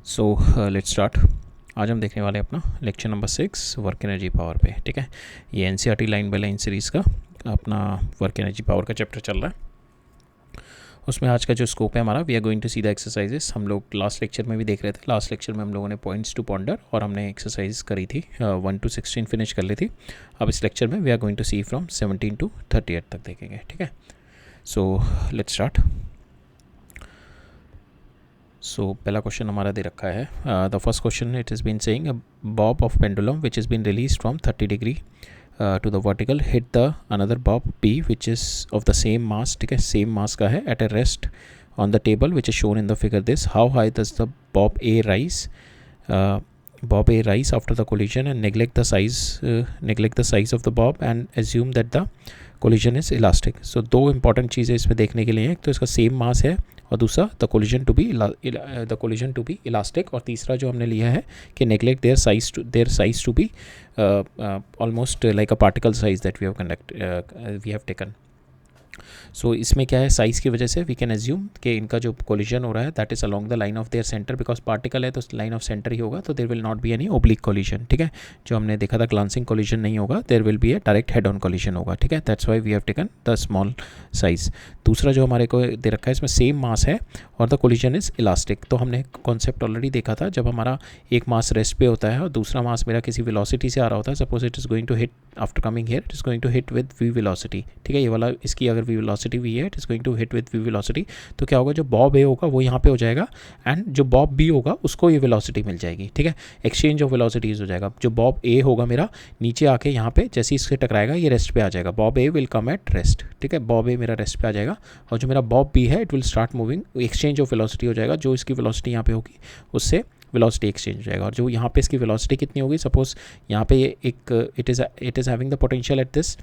So let's start. आज हम देखने वाले हैं अपना lecture number 6 work energy power पे। ठीक है, ये NCERT line by line series का अपना वर्क एनर्जी पावर का चैप्टर चल रहा है। उसमें आज का जो स्कोप है हमारा, we are going to see the exercises. हम लोग लास्ट लेक्चर में भी देख रहे थे। लास्ट लेक्चर में हम लोगों ने पॉइंट्स टू पॉन्डर और हमने एक्सरसाइज करी थी 1 to 16 फिनिश कर ली थी। अब इस लेक्चर में we are going to see from 17 to 38 तक देखेंगे। ठीक है, सो लेट्स स्टार्ट। सो पहला क्वेश्चन हमारा दे रखा है। The first question, it is been saying bob of pendulum which is been release from 30 degree to the vertical hit the another bob B which is of the same mass. ठीक है, same mass का है, at a rest on the table which is shown in the figure this. How high does the bob A rise? Bob A rise after the collision and neglect the size of the bob and assume that the collision is elastic. So दो important चीज़ें इसमें देखने के लिए हैं। तो इसका same mass है और दूसरा the collision to be elastic. और तीसरा जो हमने लिया है कि neglect their size to be almost like a particle size that we have taken. So इसमें क्या है, साइज़ की वजह से वी कैन एज्यूम कि इनका जो कोलिजन हो रहा है that is along the line of their centre, because particle है तो लाइन ऑफ सेंटर ही होगा, तो there will not be any oblique collision. ठीक है, जो हमने देखा था ग्लांसिंग कोलिजन नहीं होगा, there will be a direct head on collision होगा। ठीक है, that's why we have taken the small size. दूसरा जो हमारे को दे रखा है, इसमें सेम मास है और द कोलिजन इज़ इलास्टिक। तो हमने कॉन्सेप्ट ऑलरेडी देखा था, जब हमारा एक मास रेस्ट पे होता है और दूसरा मास मेरा किसी वेलोसिटी से आ रहा होता है, suppose it is going to hit after coming here, it is going to hit with V velocity. ठीक है, ये वाला इसकी अगर वी वेलोसिटी वी है, it is going to hit with V velocity. तो क्या होगा, जो बॉब ए होगा वो यहाँ पे हो जाएगा एंड जो बॉब बी होगा उसको ये वेलोसिटी मिल जाएगी। ठीक है, एक्सचेंज ऑफ वेलोसिटीज हो जाएगा। जो बॉब ए होगा मेरा नीचे आके यहाँ पे जैसे इससे टकराएगा ये रेस्ट पे आ जाएगा। Bob A will come at rest. ठीक है, बॉब ए मेरा रेस्ट पे आ जाएगा और जो मेरा बॉब बी है it will start moving, exchange of velocity हो जाएगा। जो इसकी वेलोसिटी यहाँ पे होगी उससे वेलोसिटी एक्सचेंज हो जाएगा। और जो यहाँ पे इसकी वेलोसिटी कितनी होगी, सपोज यहाँ पे एक it is having the potential at this,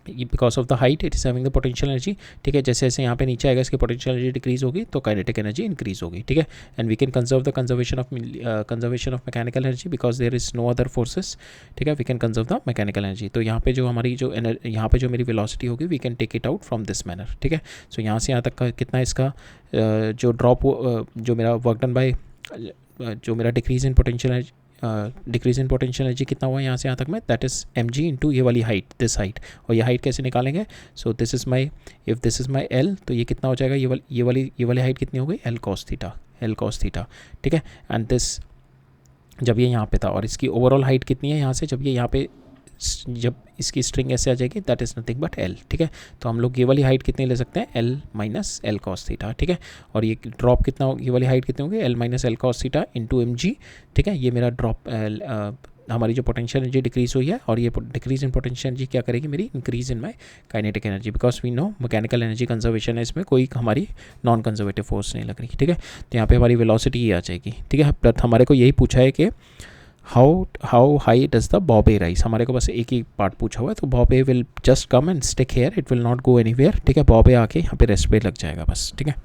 because of the height it is having the potential energy. ठीक है, जैसे जैसे यहाँ पे नीचे आएगा इसकी पोटेंशियल एनर्जी डिक्रीज होगी तो काइनेटिक एनर्जी इंक्रीज होगी। ठीक है, and we can conserve the conservation of mechanical energy because there is no other forces. ठीक है, we can conserve the mechanical energy. तो यहाँ पे जो हमारी जो यहाँ पे जो मेरी वेलोसिटी होगी we can take it out from this manner. ठीक है, सो यहाँ से यहाँ तक का कितना इसका जो ड्रॉप जो मेरा वर्क डन बाय जो मेरा डिक्रीज इन पोटेंशियल एनर्जी कितना हुआ यहाँ से यहाँ तक में, that is M ji into ये वाली हाइट, दिस हाइट। और ये हाइट कैसे निकालेंगे, सो this is my, if this is my L, तो ये कितना हो जाएगा, ये वाली हाइट कितनी हो गई, एल कॉस थीटा। ठीक है, एंड दिस जब ये यहाँ पे था और इसकी ओवरऑल हाइट कितनी है यहाँ से, जब ये यहाँ पे जब इसकी स्ट्रिंग ऐसे आ जाएगी, that is nothing but L. ठीक है, तो हम लोग ये वाली हाइट कितनी ले सकते हैं, L minus L cos theta. ठीक है, और ये ड्रॉप कितना होगी, ये वाली हाइट कितनी होगी, L minus L cos theta into M G. ठीक है, ये मेरा ड्रॉप हमारी जो पोटेंशियल एनर्जी डिक्रीज हुई है और ये डिक्रीज इन पोटेंशियल एनर्जी क्या करेगी, मेरी increase in my kinetic energy, because we know mechanical energy conservation है, इसमें कोई हमारी नॉन कंजर्वेटिव फोर्स नहीं लग रही। ठीक है, तो यहाँ पे हमारी वेलोसिटी ये आ जाएगी। ठीक है, प्लस हमारे को यही पूछा है कि how high does the bob A rise. हमारे को बस एक ही पार्ट पूछा हुआ है, तो bob A will just come and stick here, it will not go anywhere. ठीक है, बॉब ए आके यहाँ पे रेस्ट पे लग जाएगा बस। ठीक है,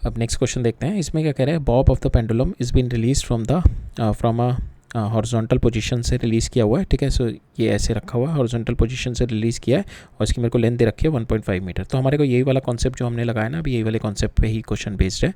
अब नेक्स्ट क्वेश्चन देखते हैं। इसमें क्या कह रहे हैं, bob of the pendulum is been release from a horizontal position से रिलीज़ किया हुआ है। ठीक है, सो ये ऐसे रखा हुआ है, हॉरिजॉन्टल पोजीशन से रिलीज़ किया है और इसकी मेरे को लेंथ दे रखी है 1.5 मीटर। तो हमारे को यही वाला कॉन्सेप्ट जो हमने लगाया ना अभी, यही वाले कॉन्सेप्ट पे ही क्वेश्चन बेस्ड है।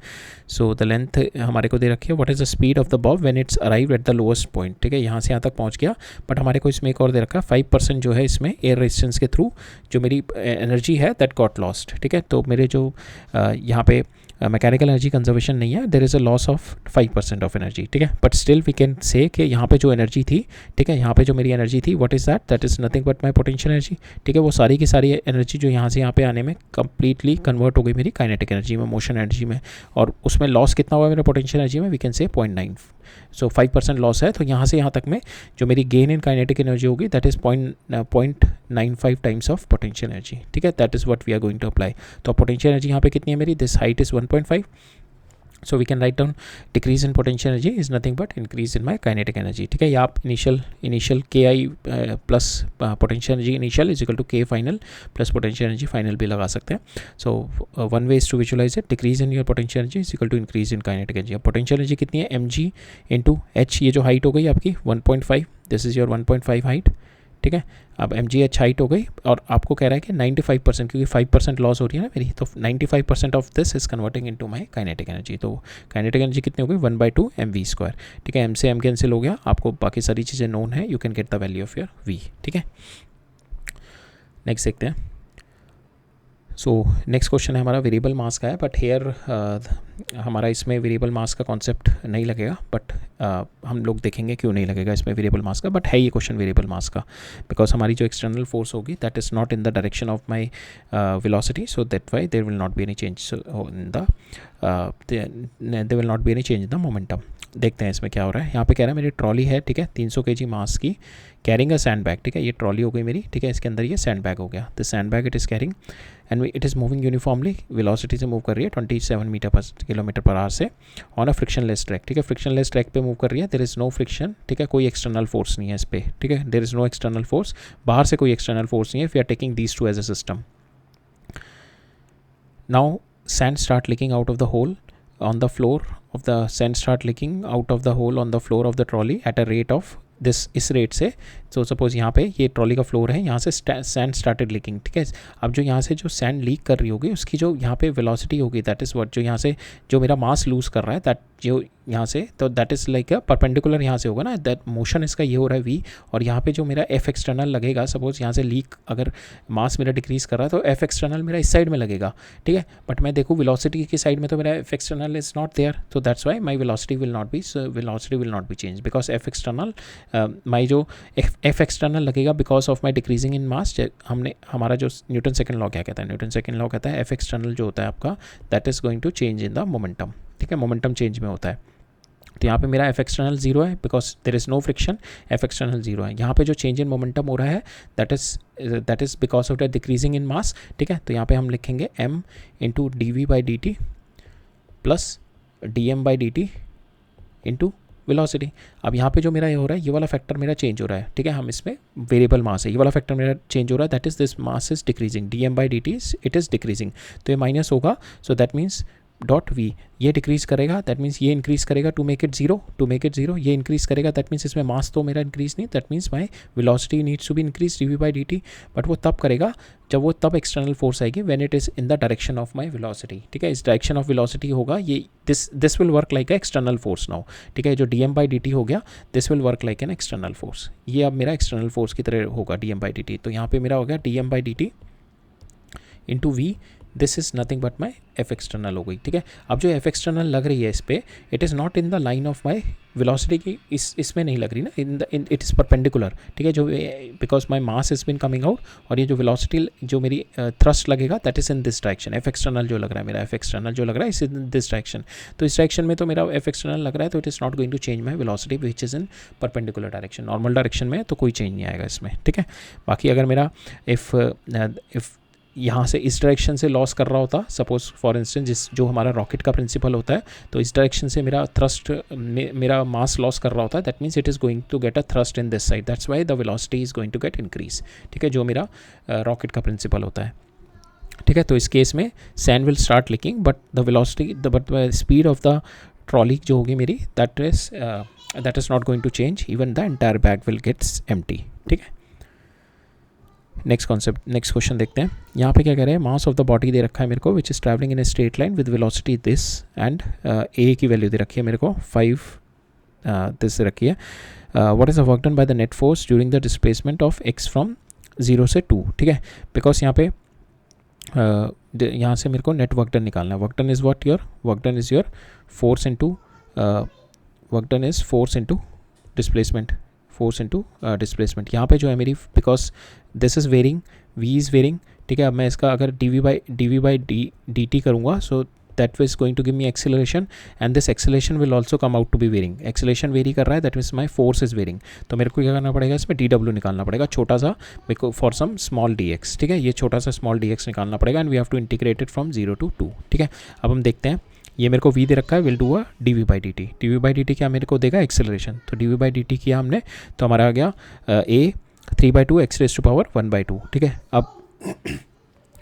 सो द लेंथ हमारे को दे रखी है, what is the speed of the Bob when it's arrive at the lowest point. ठीक है, यहाँ से यहाँ तक पहुँच गया, बट हमारे को इसमें एक और दे रखा है 5% जो है इसमें एयर रेजिस्टेंस के थ्रू जो मेरी एनर्जी है दैट गॉट लॉस्ट। ठीक है, तो मेरे जो यहाँ पे मैकेनिकल एनर्जी कंजर्वेशन नहीं है, देर is a loss of 5% of energy. ठीक है, but still we can say कि यहाँ पे जो एनर्जी थी, ठीक है, यहाँ पे जो मेरी एनर्जी थी, what is that is nothing but my potential energy. ठीक है, वो सारी की सारी एनर्जी जो यहाँ से यहाँ पे आने में कंप्लीटली कन्वर्ट हो गई मेरी काइनेटिक एनर्जी में, मोशन एनर्जी में। और उसमें लॉस कितना हुआ मेरे पोटेंशियल एनर्जी में, we can say 0.9। So 5% loss है, तो यहाँ से यहाँ तक में जो मेरी गेन इन काइनेटिक एनर्जी होगी that is 0.95 times of potential energy. ठीक है, that is what we are going to apply. तो पोटेंशियल एनर्जी यहाँ पे कितनी है मेरी, this height is 1.5, so we can write down decrease in potential energy is nothing but increase in my kinetic energy. ठीक है, या आप initial K I plus potential energy initial is equal to K final plus potential energy final भी लगा सकते हैं। So one way is to visualize it, decrease in your potential energy is equal to increase in kinetic energy. अब potential energy कितनी है, M G into H, ये जो height हो गई आपकी 1.5, दिस इज योर 1.5 हाइट। ठीक है। अब mgh हाइट हो गई और आपको कह रहा है कि 95%, क्योंकि 5% लॉस हो रही है ना मेरी, तो 95% of this is converting into my kinetic energy. तो काइनेटिक एनर्जी कितनी हो गई, 1/2 mv²। ठीक है, m से m कैंसिल हो गया, आपको बाकी सारी चीज़ें नोन है, you can get the value of your v। ठीक है, नेक्स्ट देखते हैं। सो नेक्स्ट क्वेश्चन है हमारा वेरिएबल मास का है, बट हेयर हमारा इसमें वेरिएबल मास का कॉन्सेप्ट नहीं लगेगा, बट हम लोग देखेंगे क्यों नहीं लगेगा इसमें वेरिएबल मास का, बट है ये क्वेश्चन वेरिएबल मास का, बिकॉज हमारी जो एक्सटर्नल फोर्स होगी that is not in the direction of my velocity, so that why there will not be any change in the there will not be any change in the momentum. देखते हैं इसमें क्या हो रहा है। यहाँ पे कह रहा है मेरी ट्रॉली है, ठीक है, 300 kg मास की, कैरिंग अ सैंड बैग। ठीक है, ये ट्रॉली हो गई मेरी, ठीक है, इसके अंदर ये सैंड बैग हो गया। The sand bag it is carrying and it is moving uniformly, velocity से मूव कर रही है 27 मीटर/किलोमीटर/आवर से ऑन अ फ्रिक्शनलेस ट्रैक। ठीक है, फ्रिक्शनलेस ट्रैक पे मूव कर रही है, देयर इज़ नो फ्रिक्शन। ठीक है, कोई एक्सटर्नल फोर्स नहीं है इस पर। ठीक है, there is no external force, बाहर से कोई एक्सटर्नल फोर्स नहीं है। We are taking these two as a system. Now sand start leaking out of the hole on the floor of the sand start leaking out of the hole on the floor of the trolley at a rate of this, इस rate से। तो suppose यहाँ पे ये trolley का floor है, यहाँ से सैंड स्टार्टेड लीकिंग। ठीक है, अब जो यहाँ से जो सैंड लीक कर रही होगी उसकी जो यहाँ पे वेलोसिटी होगी दैट इज़ व्हाट, जो यहाँ से जो मेरा मास लूज़ कर रहा है दैट, जो यहाँ से, तो that is like a perpendicular यहाँ से होगा ना, दैट मोशन इसका ये हो रहा है v, और यहाँ पे जो मेरा एफ एक्सटर्नल लगेगा, सपोज यहाँ से लीक अगर मास मेरा डिक्रीज़ कर रहा है तो एफ एक्सटर्नल मेरा इस साइड में लगेगा। ठीक है, बट मैं देखूँ वेलोसिटी की साइड में तो मेरा F external is not there, तो that's why my velocity will not be change because F external my जो एफ एक्सटर्नल लगेगा because of my decreasing in mass. हमने हमारा जो न्यूटन सेकंड लॉ क्या कहता है, न्यूटन सेकंड लॉ कहता है एफ एक्सटर्नल जो होता है आपका that is going to change in the momentum. ठीक है, मोमेंटम चेंज में होता है। तो यहाँ पे मेरा एफ एक्सटर्नल 0 है because there is no friction, F external 0 है। यहाँ पे जो चेंज इन मोमेंटम हो रहा है that is because of the decreasing in mass. ठीक है, तो यहाँ पे हम लिखेंगे m into dv/dt plus dm/dt into velocity. अब यहाँ पे जो मेरा ये हो रहा है, ये वाला फैक्टर मेरा चेंज हो रहा है। ठीक है, हम इसमें वेरिएबल मास है, ये वाला फैक्टर मेरा चेंज हो रहा है, that is this mass is decreasing, dm/dt it is decreasing, तो ये माइनस होगा, so that means dot v, ये डिक्रीज करेगा, दैट मीन्स ये इंक्रीज करेगा टू मेक इट जीरो, ये इंक्रीज करेगा, दैट मीन्स इसमें मास तो मेरा इंक्रीज नहीं, that means my velocity needs to be increase dv/dt, but वो तब करेगा जब वो तब एक्सटर्नल फोर्स आएगी when it is in the direction of my velocity. ठीक है, इस डायरेक्शन ऑफ वेलोसिटी होगा ये, this will work like a external force now. ठीक है, जो dm/dt हो गया this will work like an external force, ये अब मेरा एक्सटर्नल फोर्स की तरह होगा dm/dt। तो यहाँ पे मेरा हो गया dm/dt into v, this is nothing but my F external हो गई। ठीक है, अब जो एफ एक्सटर्नल लग रही है इस पर, it is not in the line of my velocity की, इसमें नहीं लग रही ना, इट इज़ परपेंडिकुलर। ठीक है, जो because my mass is been coming out, और ये जो वेलोसिटी जो मेरी थ्रस्ट लगेगा that is in this direction. F external जो लग रहा है मेरा, एफ एक्सटर्नल जो लग रहा है इस इन दिस डायरेक्शन, तो इस डायरेक्शन में तो मेरा एफ एक्सटर्नल लग रहा है, तो it is not going to change my velocity which is in perpendicular direction. Normal direction में तो कोई चेंज नहीं आएगा इसमें। ठीक है, बाकी अगर मेरा इफ़ यहाँ से इस डायरेक्शन से लॉस कर रहा होता, सपोज फॉर इंस्टेंस जो हमारा रॉकेट का प्रिंसिपल होता है, तो इस डायरेक्शन से मेरा थ्रस्ट मेरा मास लॉस कर रहा होता है, that means it is going to get a thrust in this side, that's why the velocity is going to get increase. ठीक है, जो मेरा रॉकेट का प्रिंसिपल होता है। ठीक है, तो इस केस में sand will start leaking, but the velocity but speed of the trolley जो होगी मेरी that is not going to change, even the entire bag will gets empty. ठीक है, नेक्स्ट क्वेश्चन देखते हैं। यहाँ पे क्या कह रहे हैं, मास ऑफ द बॉडी दे रखा है मेरे को which is travelling in a straight line with velocity this and A की वैल्यू दे रखी है मेरे को 5 दिस रखी है। What is the work done by the net force during the displacement of x from 0 से 2। ठीक है, बिकॉज यहाँ पे यहाँ से मेरे को नेट वर्क डन निकालना है। Work done is what, your work done is your force into displacement, force into displacement. यहाँ पे जो है मेरी, because this is varying, v is varying. ठीक है, अब मैं इसका अगर dv/dt करूँगा, so that is going to give me acceleration and this acceleration will also come out to be varying. Acceleration vary कर रहा है, that means my force is varying, तो मेरे को क्या करना पड़ेगा, इसमें dw निकालना पड़ेगा छोटा सा, फॉर सम स्मॉल dx। ठीक है, ये छोटा सा स्मॉल dx निकालना पड़ेगा and we have to integrate it from 0 to 2। ठीक है, अब हम देखते हैं, ये मेरे को v दे रखा है, विल डू अ dv/dt क्या मेरे को देगा, एक्सेलरेशन। तो dv/dt किया हमने, तो हमारा आ गया a 3/2 x raised to power 1/2। ठीक है, अब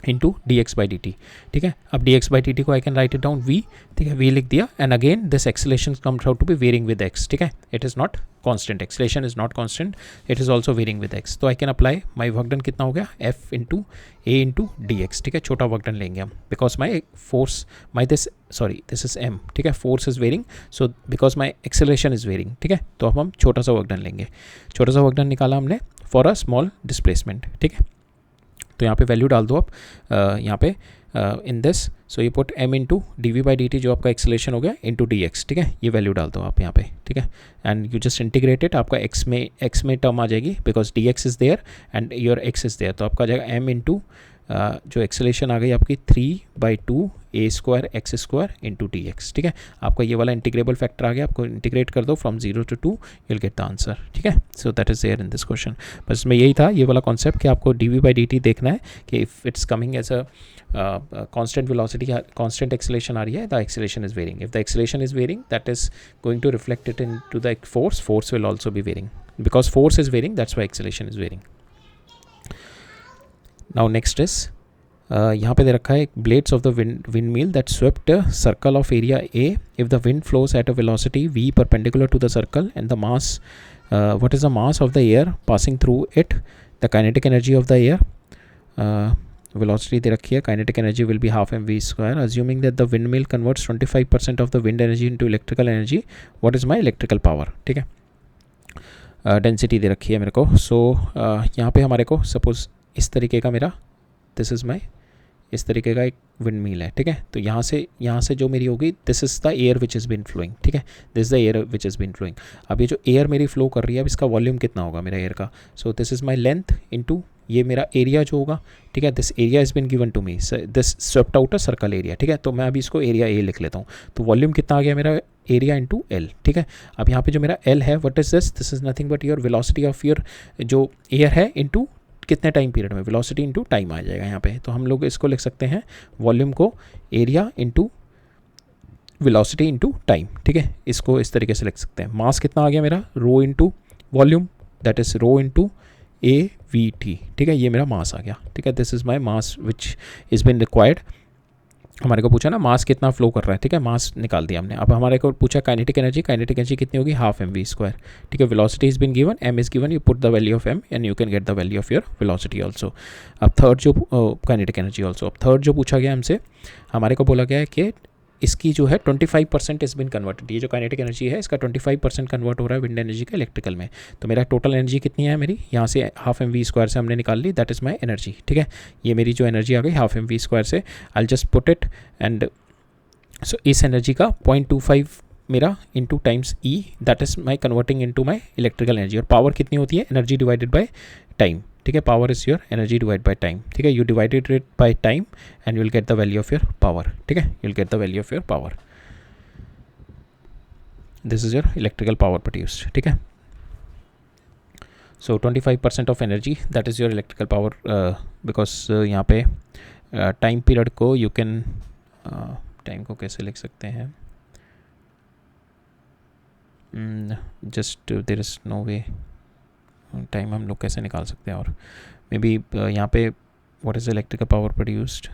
into D X by D T, ठीक है। अब D X by D T को I can write it down V, ठीक है, वी लिख दिया, and again this acceleration comes out to be varying with X, ठीक है, it is not constant, acceleration is not constant, it is also varying with X. तो I can apply my work done कितना हो गया, F into ए into D x, ठीक है, छोटा work done लेंगे हम, because my force my this is m, ठीक है, force is varying, so because my acceleration is varying, ठीक है। तो अब हम छोटा सा वर्क डन लेंगे, छोटा सा वर्क डन निकाला हमने फॉर अ स्मॉल डिस्प्लेसमेंट, ठीक है। तो यहाँ पे वैल्यू डाल दो आप, यहाँ पे इन दिस, सो ये put m into d v by D t जो आपका एक्सेलेरेशन हो गया इंटू डी एक्स, ठीक है, ये वैल्यू डाल दो आप यहाँ पे, ठीक है, and you just integrate it, आपका x में टर्म आ जाएगी because d x is there and your x is there, तो आपका आ जाएगा m इंटू जो एक्सेलेरेशन आ गई आपकी 3/2 a square x square into D x, ठीक है। आपका ये वाला इंटीग्रेबल फैक्टर आ गया, आपको इंटीग्रेट कर दो from 0 to 2, you will get the answer, ठीक है। So that is there in this question. बस इसमें यही था ये वाला कॉन्सेप्ट कि आपको d v by D t देखना है कि if it's coming as a constant velocity, constant acceleration आ रही है, the acceleration is varying. If the acceleration is varying, that is going to reflect it into the force will also be varying. Because force is varying, that's why acceleration is varying. Now next is यहाँ पे दे रखा है blades of the windmill that swept a circle of area A if the wind flows at a velocity v perpendicular to the circle and the mass, what is the mass of the air passing through it, the kinetic energy of the air, velocity दे रखी है, kinetic energy will be half mv square, assuming that the windmill converts 25% of the wind energy into electrical energy, what is my electrical power, ठीक है। Density दे रखी है मेरे को, सो यहाँ पे हमारे को सपोज इस तरीके का मेरा दिस इज़ माई इस तरीके का एक विंड मिल है, ठीक है। तो यहाँ से जो मेरी होगी this is the air which is been flowing, ठीक है, this is the air which is been flowing. अब ये जो एयर मेरी फ्लो कर रही है अब इसका वॉल्यूम कितना होगा मेरा एयर का, so this is my length into ये मेरा एरिया जो होगा, ठीक है, this area is been given to me, this swept out a circle area, ठीक है। तो मैं अभी इसको एरिया ए लिख लेता हूँ, तो वॉल्यूम कितना आ गया मेरा एरिया इंटू एल, ठीक है। अब यहाँ पे जो मेरा एल है what is this is nothing but your velocity of your जो एयर है इंटू कितने टाइम पीरियड में, वेलोसिटी इंटू टाइम आ जाएगा यहाँ पे। तो हम लोग इसको लिख सकते हैं वॉल्यूम को area into velocity into time, ठीक है, इसको इस तरीके से लिख सकते हैं। मास कितना आ गया मेरा, rho into volume, that is rho into A V T, ठीक है, ये मेरा मास आ गया, ठीक है। This is my mass which is been required. हमारे को पूछा ना मास कितना फ्लो कर रहा है, ठीक है, मास निकाल दिया हमने। अब हमारे को पूछा काइनेटिक एनर्जी कितनी होगी, हाफ एम वी स्क्वायर, ठीक है। Velocity is been given, m is given, you put the value of m and you can get the value of your velocity also. अब थर्ड जो काइनेटिक एनर्जी ऑल्सो, अब third जो पूछा गया हमसे, हमारे को बोला गया है कि इसकी जो है 25% इज बिन कन्वर्टेड, ये जो काइनेटिक एनर्जी है इसका 25% कन्वर्ट हो रहा है विंड एनर्जी का इलेक्ट्रिकल में। तो मेरा टोटल एनर्जी कितनी है मेरी, यहाँ से हाफ एम वी स्क्वायर से हमने निकाल ली, दैट इज़ माई एनर्जी, ठीक है। ये मेरी जो एनर्जी आ गई हाफ एम वी स्क्वायर से, I just put it and so इस एनर्जी का 0.25 मेरा into times E, that is my converting into my electrical energy. और पावर कितनी होती है, एनर्जी डिवाइडेड बाई टाइम, ठीक है, power is your energy divide by time, ठीक है। You divided it by time and you will get the value of your power, ठीक है, you will get the value of your power, this is your electrical power produced, ठीक है। So 25% of energy that is your electrical power, because यहाँ पे time period को you can time को कैसे लिख सकते हैं, just there is no way, time हम लोग कैसे निकाल सकते हैं, और मे बी यहाँ पे what is electrical power produced,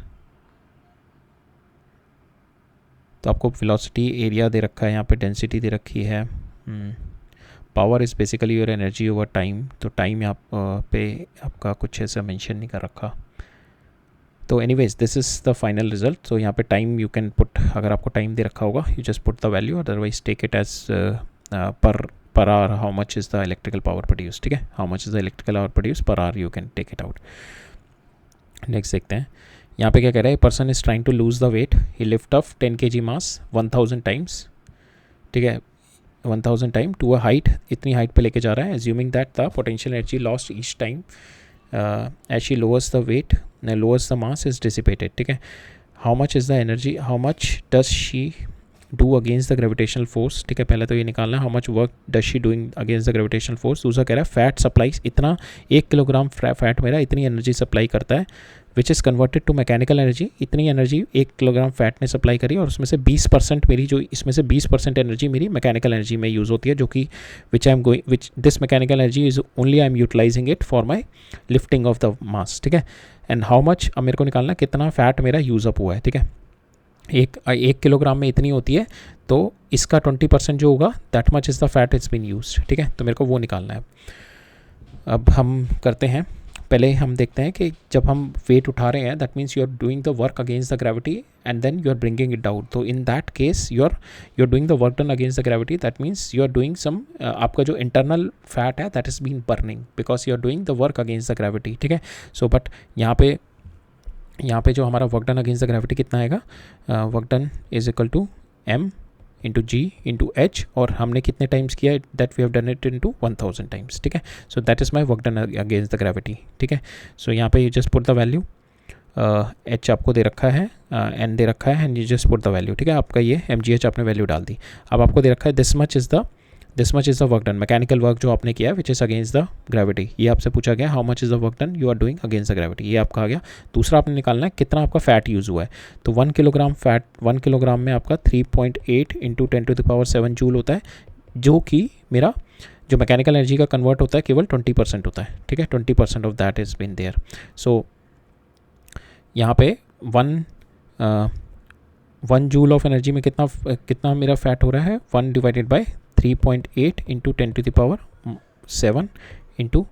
तो आपको वेलोसिटी एरिया दे रखा है, यहाँ पे डेंसिटी दे रखी है, power is basically your energy over time, तो टाइम यहाँ पे आपका कुछ ऐसा मेंशन नहीं कर रखा। तो anyways this is the final result. तो यहाँ पे टाइम यू कैन पुट, अगर आपको टाइम दे रखा होगा you just put the value, otherwise take it as per hour how much is the electrical power produce, ठीक है, how much is the electrical power produce per hour, you can take it out. Next देखते हैं यहाँ पे क्या कह रहा है, person is trying to lose the weight, he lift off 10 kg mass 1000 times, ठीक है, 1000 टाइम टू अ हाइट, इतनी हाइट पे लेके जा रहा है, assuming that the potential energy lost each time as she lowers the weight lowers the mass is dissipated, ठीक है। How much is the energy, how much does she do against the gravitational force, ठीक है, पहले तो ये निकालना है how much work does she doing against the gravitational force. दूसरा कह रहा है फैट सप्लाईज, इतना 1 किलोग्राम फैट मेरा इतनी एनर्जी सप्लाई करता है which is converted to mechanical energy, इतनी एनर्जी 1 किलोग्राम फैट ने सप्लाई करी और उसमें से 20% मेरी जो इसमें से 20% एनर्जी मेरी मैकेनिकल एनर्जी में यूज़ होती है, जो कि which this mechanical energy is only I am utilising it for my lifting of the mass, ठीक है। एंड हाउ मच, अब मेरे को निकालना कितना फैट मेरा यूज़ अप हुआ है, ठीक है। एक किलोग्राम में इतनी होती है, तो इसका 20% जो होगा that much is the fat it's been used, ठीक है। तो मेरे को वो निकालना है। अब हम करते हैं, पहले हम देखते हैं कि जब हम वेट उठा रहे हैं that means you are doing the work against the gravity and then you are bringing it down. तो in that case you are doing the work done against the gravity, that means you are doing some, आपका जो internal fat है that is been burning because you are doing the work against the gravity, ठीक है। So but यहाँ पे जो हमारा work done against the gravity कितना आएगा, work done is equal to m into ji into h, और हमने कितने टाइम्स किया, that we have done it into 1000 times, ठीक है। So that is my work done against the gravity, ठीक है। सो यहाँ पे you just put the value, h आपको दे रखा है, एन दे रखा है, and you just put the value, ठीक है। आपका ये mgh आपने वैल्यू डाल दी। अब आपको दे रखा है this much is the work done, mechanical work जो आपने किया है which is against the gravity. ये आपसे पूछा गया how much is the work done you are doing against the gravity, ये आपका आ गया। दूसरा आपने निकालना है कितना आपका फैट यूज़ हुआ है। तो 1 किलोग्राम फैट, 1 किलोग्राम में आपका 3.8 इंटू 10⁻⁷ जूल होता है, जो कि मेरा जो मैकेनिकल एनर्जी का कन्वर्ट होता है केवल 20% होता है, ठीक है। 20% of that is been there. So यहाँ पे 1 जूल ऑफ एनर्जी में कितना मेरा फैट हो रहा है, 1 डिवाइडेड बाई 3.8 इंटू 10⁻⁷ इंटू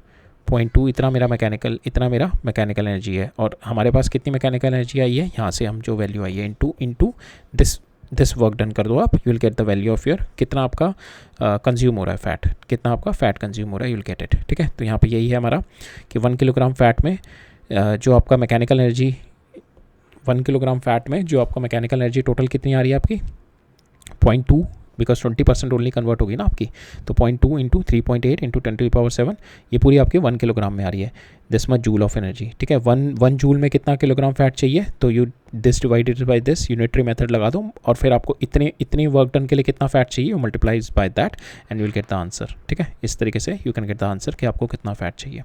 0.2, इतना मेरा मैकेनिकल एनर्जी है। और हमारे पास कितनी मैकेनिकल एनर्जी आई है, यहाँ से हम जो वैल्यू आई है इंटू दिस वर्क डन कर दो आप, you will get the value of your कितना आपका कंज्यूम हो रहा है फैट, कितना आपका फैट कंज्यूम हो रहा है, यू विल गेट इट, ठीक है। तो यहाँ पे यही है हमारा कि 1 किलोग्राम फैट में जो आपका मैकेनिकल एनर्जी, 1 किलोग्राम फैट में जो आपका मैकेनिकल एनर्जी टोटल कितनी आ रही है आपकी 0.2, बिकॉज 20% ओनली कन्वर्ट होगी ना आपकी। तो 0.2 इंटू 3.8 इंटू 10⁻⁷, ये पूरी आपकी 1 किलोग्राम में आ रही है, this much joule of energy, ठीक है। 1 जूल में कितना किलोग्राम फैट चाहिए, तो you this divided by this, unitary method लगा दो, और फिर आपको इतने वर्क डन के लिए कितना फैट चाहिए, you multiplies by that and you will get the answer, ठीक है। इस तरीके से you can get the answer कि आपको कितना फैट चाहिए।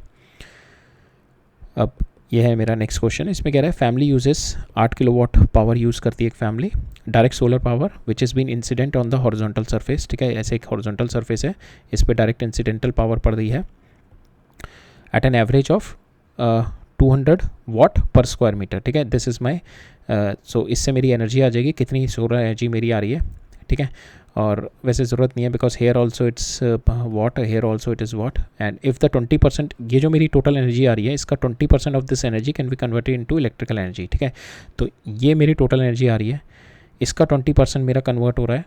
अब ये है मेरा नेक्स्ट क्वेश्चन, इसमें कह रहा है family uses 8 kilowatt power use करती है एक फैमिली, direct solar power which is been incident on the horizontal surface, ठीक है। ऐसे एक हॉरिजॉन्टल सरफेस है, इस पर डायरेक्ट इंसिडेंटल पावर पड़ रही है एट एन एवरेज ऑफ 200 वाट पर स्क्वायर मीटर, ठीक है। दिस इज़ माई, सो इससे मेरी एनर्जी आ जाएगी, कितनी सोलर एनर्जी मेरी आ रही है, ठीक है। और वैसे ज़रूरत नहीं है because here also it's watt, here also it is watt, and if the 20%, ये जो मेरी टोटल एनर्जी आ रही है इसका 20% of this energy can be converted into electrical energy, ठीक है। तो ये मेरी टोटल एनर्जी आ रही है, इसका 20% मेरा कन्वर्ट हो रहा है,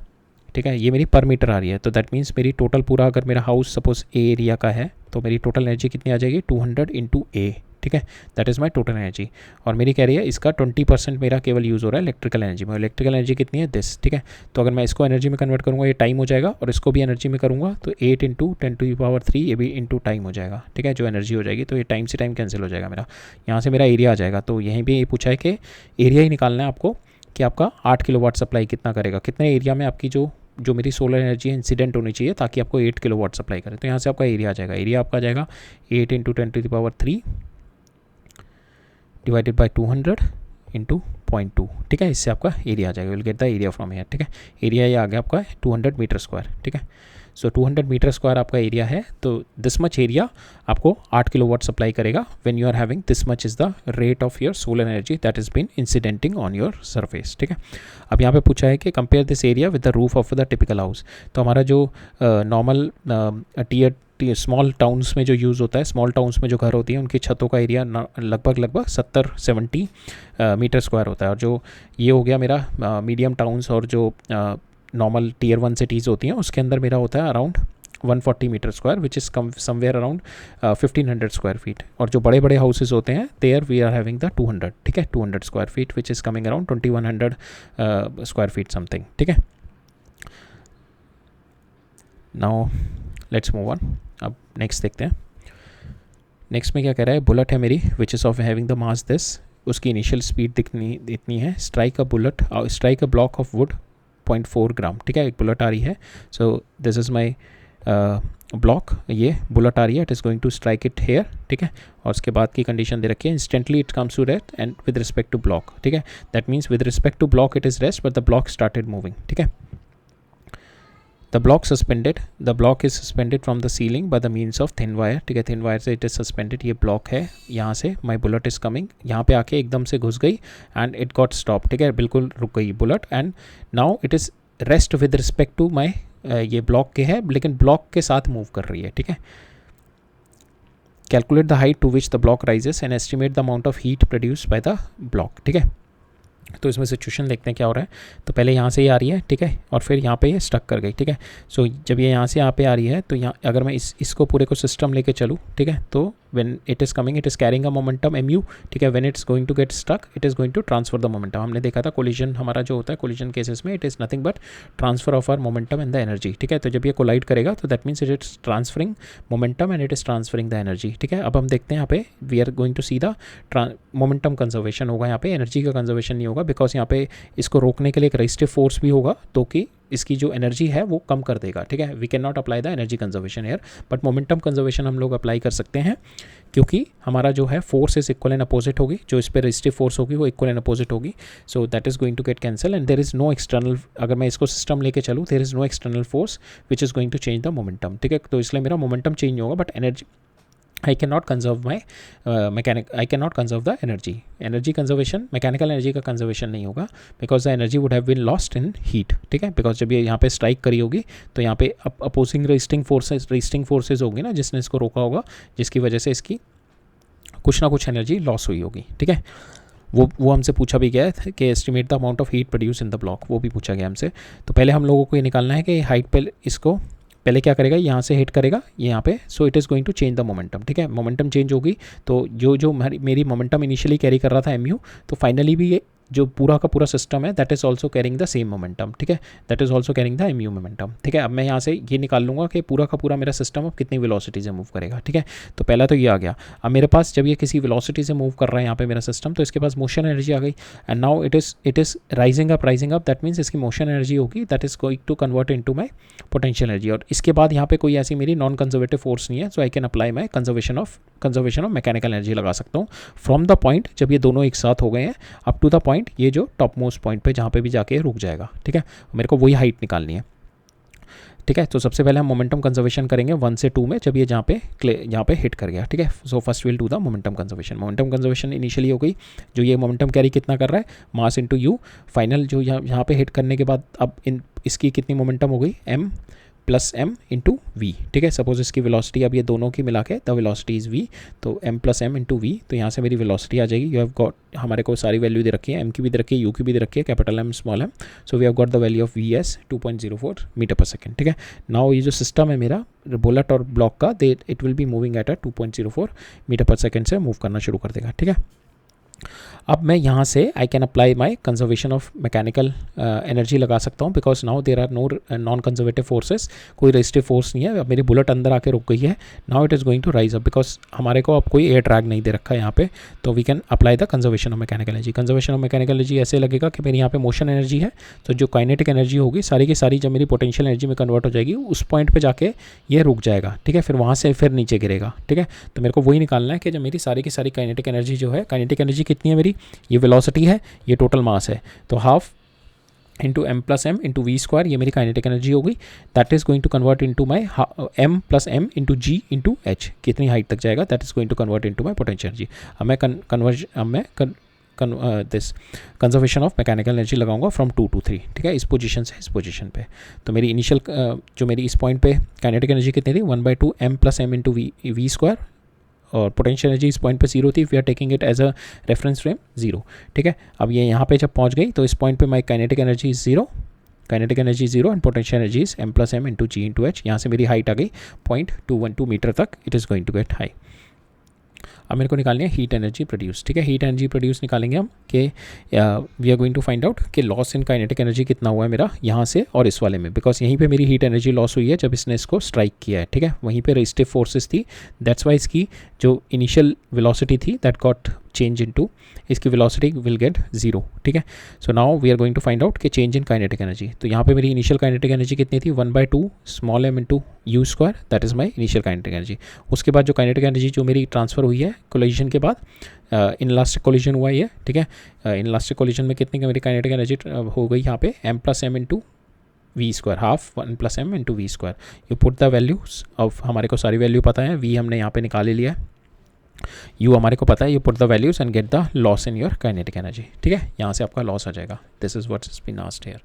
ठीक है। ये मेरी पर मीटर आ रही है, तो दैट मीन्स मेरी टोटल पूरा, अगर मेरा हाउस सपोज ए एरिया का है तो मेरी टोटल एनर्जी कितनी आ जाएगी 200 इंटू ए, ठीक है। That is my total energy. और मेरी कह रही है इसका 20% मेरा केवल यूज़ हो रहा है इलेक्ट्रिकल एनर्जी में, इलेक्ट्रिकल एनर्जी कितनी है दिस, ठीक है। तो अगर मैं इसको एनर्जी में कन्वर्ट करूँगा ये टाइम हो जाएगा, और इसको भी एनर्जी में करूँगा तो 8 इंटू 10⁻³ ये भी इंटू टाइम हो जाएगा, ठीक है। जो एनर्जी हो जाएगी तो ये टाइम से टाइम कैंसिल हो जाएगा मेरा, यहाँ से मेरा एरिया आ जाएगा। तो यहीं भी ये पूछा है कि एरिया ही निकालना है आपको कि आपका 8 किलोवाट सप्लाई कितना करेगा, कितने एरिया में आपकी जो मेरी सोलर एनर्जी है इंसिडेंट होनी चाहिए ताकि आपको 8 किलोवाट सप्लाई करे। तो यहाँ से आपका एरिया आ जाएगा, एरिया आपका आ जाएगा 8 इंटू 10⁻³ डिवाइडेड बाई 200 इंटू 0.2, ठीक है। इससे आपका एरिया आ जाएगा, will get the area from here, ठीक है। एरिया ये आ गया आपका 200 मीटर स्क्वायर, ठीक है। सो 200 मीटर स्क्वायर आपका एरिया है, तो दिस मच एरिया आपको 8 किलोवाट सप्लाई करेगा when you are having this much is the rate of your solar energy that is been incidenting on your surface, ठीक है। अब यहाँ पे पूछा है कि compare this area with the roof of the typical house. तो हमारा जो नॉर्मल स्मॉल टाउन्स में जो यूज़ होता है, स्मॉल टाउन्स में जो घर होती हैं उनकी छतों का एरिया लगभग 70 मीटर स्क्वायर होता है, और जो ये हो गया मेरा मीडियम टाउन्स और जो नॉर्मल टियर 1 सिटीज़ होती हैं उसके अंदर मेरा होता है around 140 metre square which is come somewhere around 1500 square feet. और जो बड़े बड़े हाउसेज होते हैं there we are having the 200, ठीक है, 200 square feet which is coming around 2100 square feet something, ठीक है। नाउ लेट्स मूव ऑन, अब नेक्स्ट देखते हैं। नेक्स्ट में क्या कह रहा है, बुलेट है मेरी which is of having the mass this, उसकी इनिशियल स्पीड इतनी है, strike a block of wood 0.4 gram, ठीक है। एक बुलेट आ रही है, so this is my block, ये बुलेट आ रही है, it is going to strike it here, ठीक है, और उसके बाद की कंडीशन दे रखी है instantly it comes to rest and with respect to block, ठीक है, that means with respect to block it is rest but the block started moving, ठीक है. The block is suspended from the ceiling by the means of thin wire, ठीक है, thin wire से it is suspended. ये block है, यहाँ से my bullet is coming, यहाँ पे आके एकदम से घुस गई and it got stopped, ठीक है, बिल्कुल रुक गई bullet, and now it is rest with respect to my ये ब्लॉक के है लेकिन ब्लॉक के साथ मूव कर रही है, ठीक है. Calculate the height to which the block rises and estimate the amount of heat produce by the block, ठीक है. तो इसमें सिचुएशन देखते हैं क्या हो रहा है. तो पहले यहाँ से ये आ रही है, ठीक है, और फिर यहाँ पे ये स्टक कर गई, ठीक है. सो जब ये यहाँ से यहाँ पे आ रही है तो यहाँ अगर मैं इसको पूरे को सिस्टम लेके चलूँ, ठीक है, तो when it is coming it is carrying a momentum mu, ठीक है. When it's going to get stuck it is going to transfer the momentum. हमने देखा था कोलिजन हमारा जो होता है कोलिजन केसेस में it is nothing but transfer of our momentum and the energy, ठीक है. तो जब ये कोलाइड करेगा तो that means it is transferring momentum and it is transferring the energy, ठीक है. अब हम देखते हैं यहाँ पे we are going to see the momentum conservation होगा, यहाँ पे एनर्जी का कंजर्वेशन नहीं होगा बिकॉज यहाँ पे इसको रोकने के लिए एक रेजिस्टिव फोर्स भी होगा तो कि इसकी जो एनर्जी है वो कम कर देगा, ठीक है. We can not apply the energy conservation here but momentum conservation हम लोग अप्लाई कर सकते हैं क्योंकि हमारा जो है force is equal and opposite होगी, जो इस पर रेजिस्टिव फोर्स होगी वो इक्वल एंड अपोजिट होगी. So that is going to get cancel and there is no external, अगर मैं इसको सिस्टम लेके चलूँ there is no external force which is going to change the momentum, ठीक है. तो इसलिए मेरा मोमेंटम चेंज नहीं होगा but energy I cannot conserve my I cannot conserve the energy conservation, mechanical energy का कंजर्वेशन नहीं होगा because the energy would have been lost in heat, ठीक है. बिकॉज जब ये यहाँ पे स्ट्राइक करी होगी तो यहाँ पे अपोजिंग रेजिस्टिंग फोर्सेज होगी ना जिसने इसको रोका होगा, जिसकी वजह से इसकी कुछ ना कुछ एनर्जी लॉस हुई होगी, ठीक है. वो हमसे पूछा भी गया है कि estimate the amount of heat produce in the block, वो भी पूछा गया हमसे. तो पहले हम लोगों को ये निकालना है कि हाइट पे इसको पहले क्या करेगा, यहाँ से हिट करेगा ये यहाँ पे, so it is going to change the momentum, ठीक है. मोमेंटम चेंज होगी तो जो मेरी मोमेंटम इनिशियली कैरी कर रहा था mu, तो फाइनली भी ये जो पूरा का पूरा सिस्टम है that is also carrying the same momentum, ठीक है. That is also carrying the mu momentum, ठीक है. अब मैं यहाँ से ये निकाल लूँगा कि पूरा का पूरा मेरा सिस्टम अब कितनी वेलोसिटी से मूव करेगा, ठीक है. तो पहला तो ये आ गया. अब मेरे पास जब ये किसी वेलोसिटी से मूव कर रहा है यहाँ पे मेरा सिस्टम, तो इसके पास मोशन एनर्जी आ गई and now it is rising up that means इसकी मोशन एनर्जी होगी that is going to convert into my potential energy. और इसके बाद यहाँ पे कोई ऐसी मेरी नॉन कंजर्वेटिव फोर्स नहीं है, so I can apply my conservation of mechanical energy लगा सकता हूँ फ्रॉम द पॉइंट जब ये दोनों एक साथ हो गए हैं अप टू द पॉइंट ये जो टॉप मोस्ट पॉइंट पे जहाँ पे भी जाके रुक जाएगा, ठीक है. मेरे को वही हाइट निकालनी है, ठीक है. तो सबसे पहले हम मोमेंटम कंजर्वेशन करेंगे 1 से 2 में जब ये जहाँ पे हिट कर गया, ठीक है. So first will do the momentum conservation initially हो गई. जो ये मोमेंटम कैरी कितना कर रहा है, मास इनटू यू. फाइनल जो यहाँ पे हिट करने के बाद अब इसकी कितनी मोमेंटम हो गई, m plus m into v, ठीक है. सपोज इसकी वेलोसिटी अब ये दोनों की मिला के द वेलोसिटी इज़ v, तो m plus m into v, तो यहाँ से मेरी वेलोसिटी आ जाएगी. यू हैव गॉट, हमारे को सारी वैल्यू दे रखी है, m की भी दे रखी है, u की भी दे रखी है, capital M small m. So we have got the value of vs 2.04 metre per second, ठीक है. नाउ ये जो सिस्टम है मेरा बुलेट और ब्लॉक का, it will be moving at 2.04 metre per second से मूव करना शुरू कर देगा, ठीक है. अब मैं यहाँ से I can apply my conservation of mechanical energy लगा सकता हूँ because now there are no non conservative forces, कोई रेजिस्टिव फोर्स नहीं है. अब मेरी बुलेट अंदर आके रुक गई है. Now it is going to rise up because हमारे को अब कोई एयर ड्रैग नहीं दे रखा है यहाँ पे, तो we can apply the conservation of mechanical energy. Conservation of mechanical energy ऐसे लगेगा कि मेरी यहाँ पे मोशन एनर्जी है, तो जो काइनेटिक एनर्जी होगी सारी की सारी जब मेरी पोटेंशियल एनर्जी में कन्वर्ट हो जाएगी उस पॉइंट पर जाके ये रुक जाएगा, ठीक है. फिर वहाँ से फिर नीचे गिरेगा, ठीक है. तो मेरे को वही निकालना है कि जब मेरी सारी की सारी काइनेटिक एनर्जी जो है, काइनेटिक एनर्जी कितनी है मेरी, ये वेलोसिटी है, ये टोटल मास है, तो half into m plus M into v square, ये मेरी काइनेटिक एनर्जी होगी. That is going to convert into my m plus M into ji into h, कितनी हाइट तक जाएगा, that is going to convert into my potential energy. अब मैं this conservation of mechanical energy लगाऊंगा from 2 to 3, ठीक है. इस position से इस पोजीशन पे, तो मेरी इनिशियल जो मेरी इस पॉइंट पे काइनेटिक एनर्जी कितनी थी, 1/2 m plus M into v square, और पोटेंशियल एनर्जी इस पॉइंट पे 0 थी. We are taking it as a reference frame 0, ठीक है. अब ये यहाँ पे जब पहुँच गई तो इस पॉइंट पे my kinetic energy is 0, and potential energy is m plus M into ji into H. यहाँ से मेरी हाइट आ गई 0.212 मीटर तक. It is going to get high. अब मेरे को निकालनी है हीट एनर्जी प्रोड्यूस, ठीक है. हीट एनर्जी प्रोड्यूस निकालेंगे हम कि we are going to find out कि लॉस इन काइनेटिक एनर्जी कितना हुआ है मेरा यहाँ से और इस वाले में, बिकॉज यहीं पे मेरी हीट एनर्जी लॉस हुई है जब इसने इसको स्ट्राइक किया है, ठीक है. वहीं पे रेजिस्टिव फोर्सेस थी, दैट्स वाई इसकी जो इनिशियल वेलोसिटी थी दैट गॉट चेंज इनटू इसकी वेलोसिटी विल गेट 0, ठीक है. So now we are going to find out कि चेंज इन काइनेटिक एनर्जी. तो यहाँ पे मेरी इनिशियल काइनेटिक एनर्जी कितनी थी, 1/2 small m into you square, that is my initial kinetic energy. उसके बाद जो काइनेटिक एनर्जी जो मेरी ट्रांसफ़र हुई है कोलिजन के बाद, इनलास्टिक कोलिजन हुआ है, ठीक है. इनलास्टिक कोलिजन में कितनी का मेरी काइनेटिक एनर्जी हो गई यहाँ पे, m+m into v square, half 1+m into v square. You put the values of, हमारे को सारी वैल्यू पता है, v हमने यहाँ पे निकाल ही लिया है, यू हमारे को पता है. You put the values and get the loss in your kinetic energy, ठीक है. यहाँ से आपका लॉस आ जाएगा. This is what is been asked here.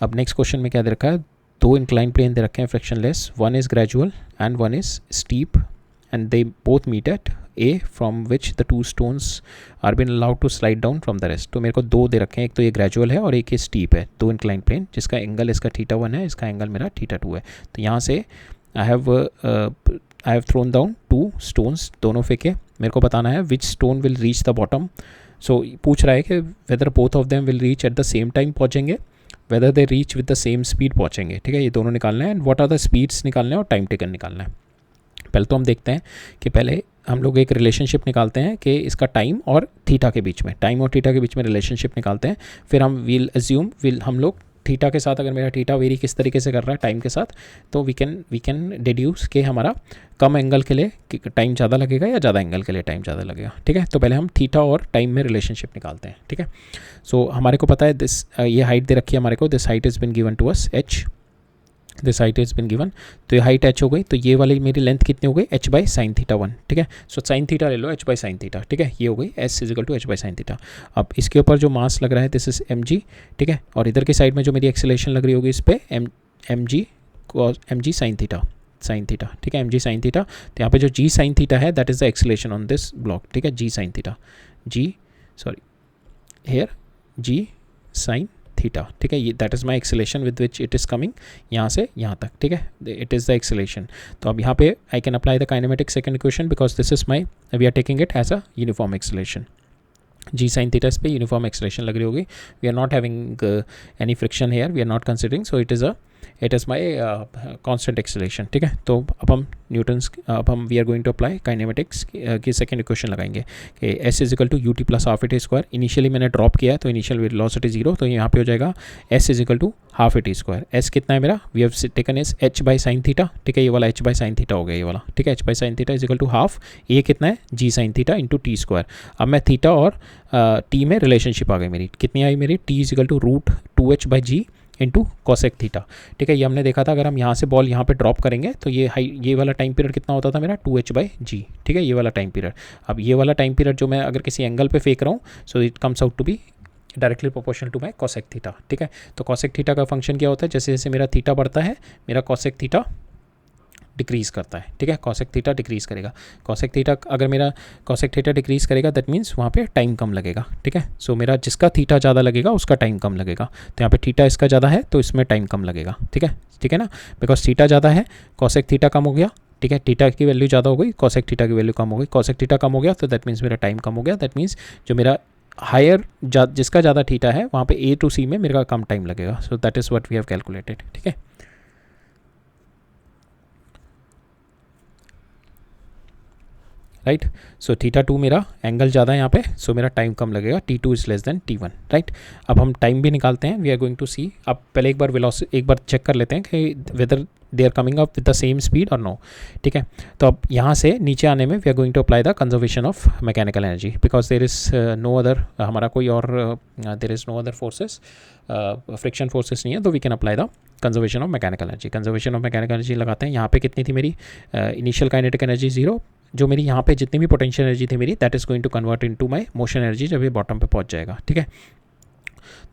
अब नेक्स्ट क्वेश्चन में क्या दे रखा है, 2 इंक्लाइन प्लेन दे रखे हैं frictionless, one is gradual and one is steep and they both meet at A from which the 2 stones are been allowed to slide down from the rest. तो मेरे को 2 दे रखे हैं, एक तो ये ग्रेजुअल है और एक ये स्टीप है. 2 इंक्लाइन प्लेन जिसका एंगल इसका θ1 है, इसका एंगल मेरा θ2 है. तो यहाँ से I have thrown down 2 stones, दोनों फेंके. मेरे को बताना है which stone will reach the bottom. So पूछ रहा है कि whether both of them will reach at the same time पहुँचेंगे, whether they reach with the same speed पहुँचेंगे, ठीक है. ये दोनों निकालना है and what are the speeds निकालना है और टाइम टेकन निकालना है. पहले तो हम देखते हैं कि पहले हम लोग एक रिलेशनशिप निकालते हैं कि इसका टाइम और थीटा के बीच में, टाइम और थीटा के बीच में रिलेशनशिप निकालते हैं. फिर हम हम लोग थीटा के साथ, अगर मेरा थीटा वेरी किस तरीके से कर रहा है टाइम के साथ, तो वी कैन डिड्यूस कि हमारा कम एंगल के लिए टाइम ज़्यादा लगेगा या ज़्यादा एंगल के लिए टाइम ज़्यादा लगेगा, ठीक है. तो पहले हम थीटा और टाइम में रिलेशनशिप निकालते हैं, ठीक है. सो हमारे को पता है दिस, ये हाइट दे रखी है हमारे को, this height is been given to us h, this height is been given. तो ये हाइट h हो गई, तो ये वाली मेरी लेंथ कितनी हो गई, h/sin θ1, ठीक है. सो sin थीटा ले लो, h/sin θ, ठीक है. ये हो गई s is equal to h/sin θ. अब इसके ऊपर जो मास लग रहा है दिस इज mg, ठीक है. और इधर की साइड में जो मेरी एक्सेलरेशन लग रही होगी इस पर mg sin θ, ठीक है, mg sin θ. तो यहाँ पे जो g sin θ है that is the acceleration on this block, ठीक है, g sin θ, g sin theta, ठीक है. ये that is my acceleration with which it is coming यहाँ से यहाँ तक, ठीक है. It is the acceleration. तो अब यहाँ पे I can apply the kinematic second equation because this is my, we are taking it as a uniform acceleration. g sin theta इस पे यूनिफॉर्म एक्सेलेशन लग रही होगी. We are not having any friction here, we are not considering, so it is my constant acceleration, ठीक है. तो अब हम we are going to apply kinematics की सेकंड इक्वेशन लगाएंगे कि s is equal to u t plus half a t square. Initially मैंने drop किया है तो इनिशियल वेलोसिटी 0, तो यहाँ पे हो जाएगा s is equal to half a t square. s कितना है मेरा, we have taken S h/sin θ, ठीक है. ये वाला h/sin θ हो गया, ये वाला, ठीक है. h/sin θ is equal to half, ये कितना है g sin θ into T square. अब मैं थीटा और t में रिलेशनशिप आ गई मेरी, कितनी आई मेरी, t is equal to √2h/g into cosec theta, ठीक है. ये हमने देखा था, अगर हम यहाँ से बॉल यहाँ पे ड्रॉप करेंगे तो ये वाला टाइम पीरियड कितना होता था मेरा, 2h/g, ठीक है, ये वाला टाइम पीरियड. अब ये वाला टाइम पीरियड जो मैं अगर किसी एंगल पे फेंक रहा हूँ, so it comes out to be directly proportional to my cosec theta, ठीक है. तो कॉसेक थीटा का फंक्शन क्या होता है, जैसे जैसे मेरा थीटा बढ़ता है मेरा कॉसेक थीटा डिक्रीज़ करता है, ठीक है. कॉसेक थीटा डिक्रीज़ करेगा, कॉसेक थीटा अगर मेरा कॉसेक थीटा डिक्रीज़ करेगा दैट मीन्स वहाँ पे टाइम कम लगेगा, ठीक है. सो मेरा जिसका थीटा ज़्यादा लगेगा उसका टाइम कम लगेगा. तो यहाँ पे थीटा इसका ज़्यादा है तो इसमें टाइम कम लगेगा, ठीक है, ठीक है ना. बिकॉज थीटा ज़्यादा है, कॉसेक थीटा कम हो गया, ठीक है. थीटा की वैल्यू ज़्यादा हो गई, कॉसेक थीटा की वैल्यू कम हो गई. कॉसेक थीटा कम हो गया तो दैट मीन्स मेरा टाइम कम हो गया, दैट मीन्स जो मेरा हायर जिसका ज़्यादा थीटा है वहाँ पे A टू C में मेरा कम टाइम लगेगा. So that is what we have calculated, ठीक है. राइट. सो θ2 मेरा एंगल ज़्यादा है यहाँ पे, सो मेरा टाइम कम लगेगा, t2 is less than t1, right. अब हम टाइम भी निकालते हैं, we are going to see. अब पहले एक बार चेक कर लेते हैं कि whether they are coming up with the same speed और नो, ठीक है. तो अब यहाँ से नीचे आने में we are going to apply the conservation of mechanical energy because there is no other, हमारा कोई और there is no other forces, friction forces नहीं है, तो we can apply the conservation of mechanical energy. Conservation of mechanical energy लगाते हैं. यहाँ पे कितनी थी मेरी इनिशियल काइनेटिक एनर्जी 0, जो मेरी यहाँ पे जितनी भी पोटेंशियल एनर्जी थी मेरी that is going to convert into my motion energy जब ये बॉटम पे पहुँच जाएगा, ठीक है.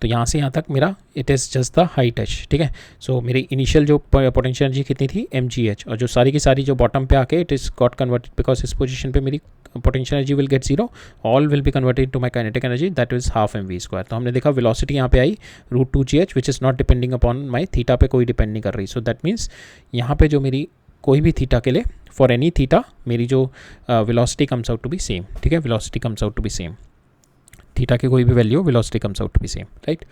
तो यहाँ से यहाँ तक मेरा it is just the height h, ठीक है. सो मेरी इनिशियल जो पोटेंशियल एनर्जी कितनी थी mgh, और जो सारी की सारी जो बॉटम पे आके it is got converted because इस पोजीशन पे मेरी potential energy will get 0, all will be converted to my kinetic energy that is half mv². तो हमने देखा वेलोसिटी यहाँ पे आई √2gh which is not depending upon my theta पे कोई डिपेंड नहीं कर रही. सो दैट मीन्स यहाँ पे जो मेरी कोई भी थीटा के लिए फॉर एनी थीटा मेरी जो velocity comes out to be same, ठीक है. Velocity comes out to be same, theta की कोई भी value velocity comes out to be same, right.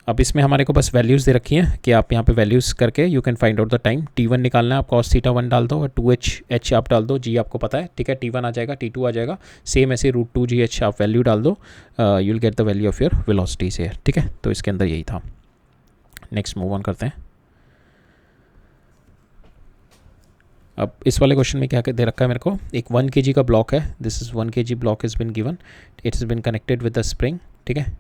अब इसमें हमारे को बस वैल्यूज़ दे रखी हैं कि आप यहाँ पे वैल्यूज़ करके you can find out the time. T1 निकालना है, आप cos थीटा 1 डाल दो और 2h आप डाल दो, G आपको पता है, ठीक है। T1 आ जाएगा, T2 आ जाएगा, सेम ऐसे √2GH आप वैल्यू डाल दो, you will get the value of your velocities here, ठीक है। तो इसके अंदर यही था। नेक्स्ट मूव ऑन करते हैं। अब इस वाले क्वेश्चन में क्या दे रखा है मेरे को, एक 1 kg का ब्लॉक है, this is 1 kg block is been given, it is been connected with the spring, ठीक है।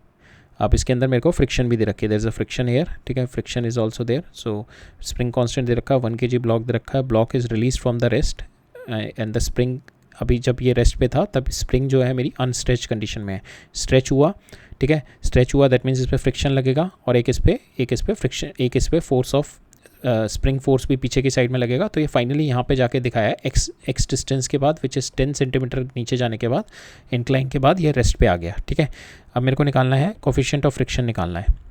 अब इसके अंदर मेरे को फ्रिक्शन भी दे रखी है, there is a friction here, ठीक है, friction is also there. So spring constant दे रखा है, 1 kg ब्लॉक दे रखा है, block is release from the rest and the spring, अभी जब ये रेस्ट पे था तब स्प्रिंग जो है मेरी अनस्ट्रेच कंडीशन में है, स्ट्रेच हुआ, ठीक है, स्ट्रेच हुआ, दैट मीन्स इस पर फ्रिक्शन लगेगा और एक इस पे फ्रिक्शन, एक इस पे फोर्स ऑफ स्प्रिंग फोर्स भी पीछे की साइड में लगेगा। तो ये फाइनली यहाँ पे जाके दिखाया है एक्स डिस्टेंस के बाद, विच इज़ 10 सेंटीमीटर नीचे जाने के बाद, इंक्लाइन के बाद ये रेस्ट पे आ गया, ठीक है। अब मेरे को निकालना है कोफिशिएंट ऑफ फ्रिक्शन निकालना है,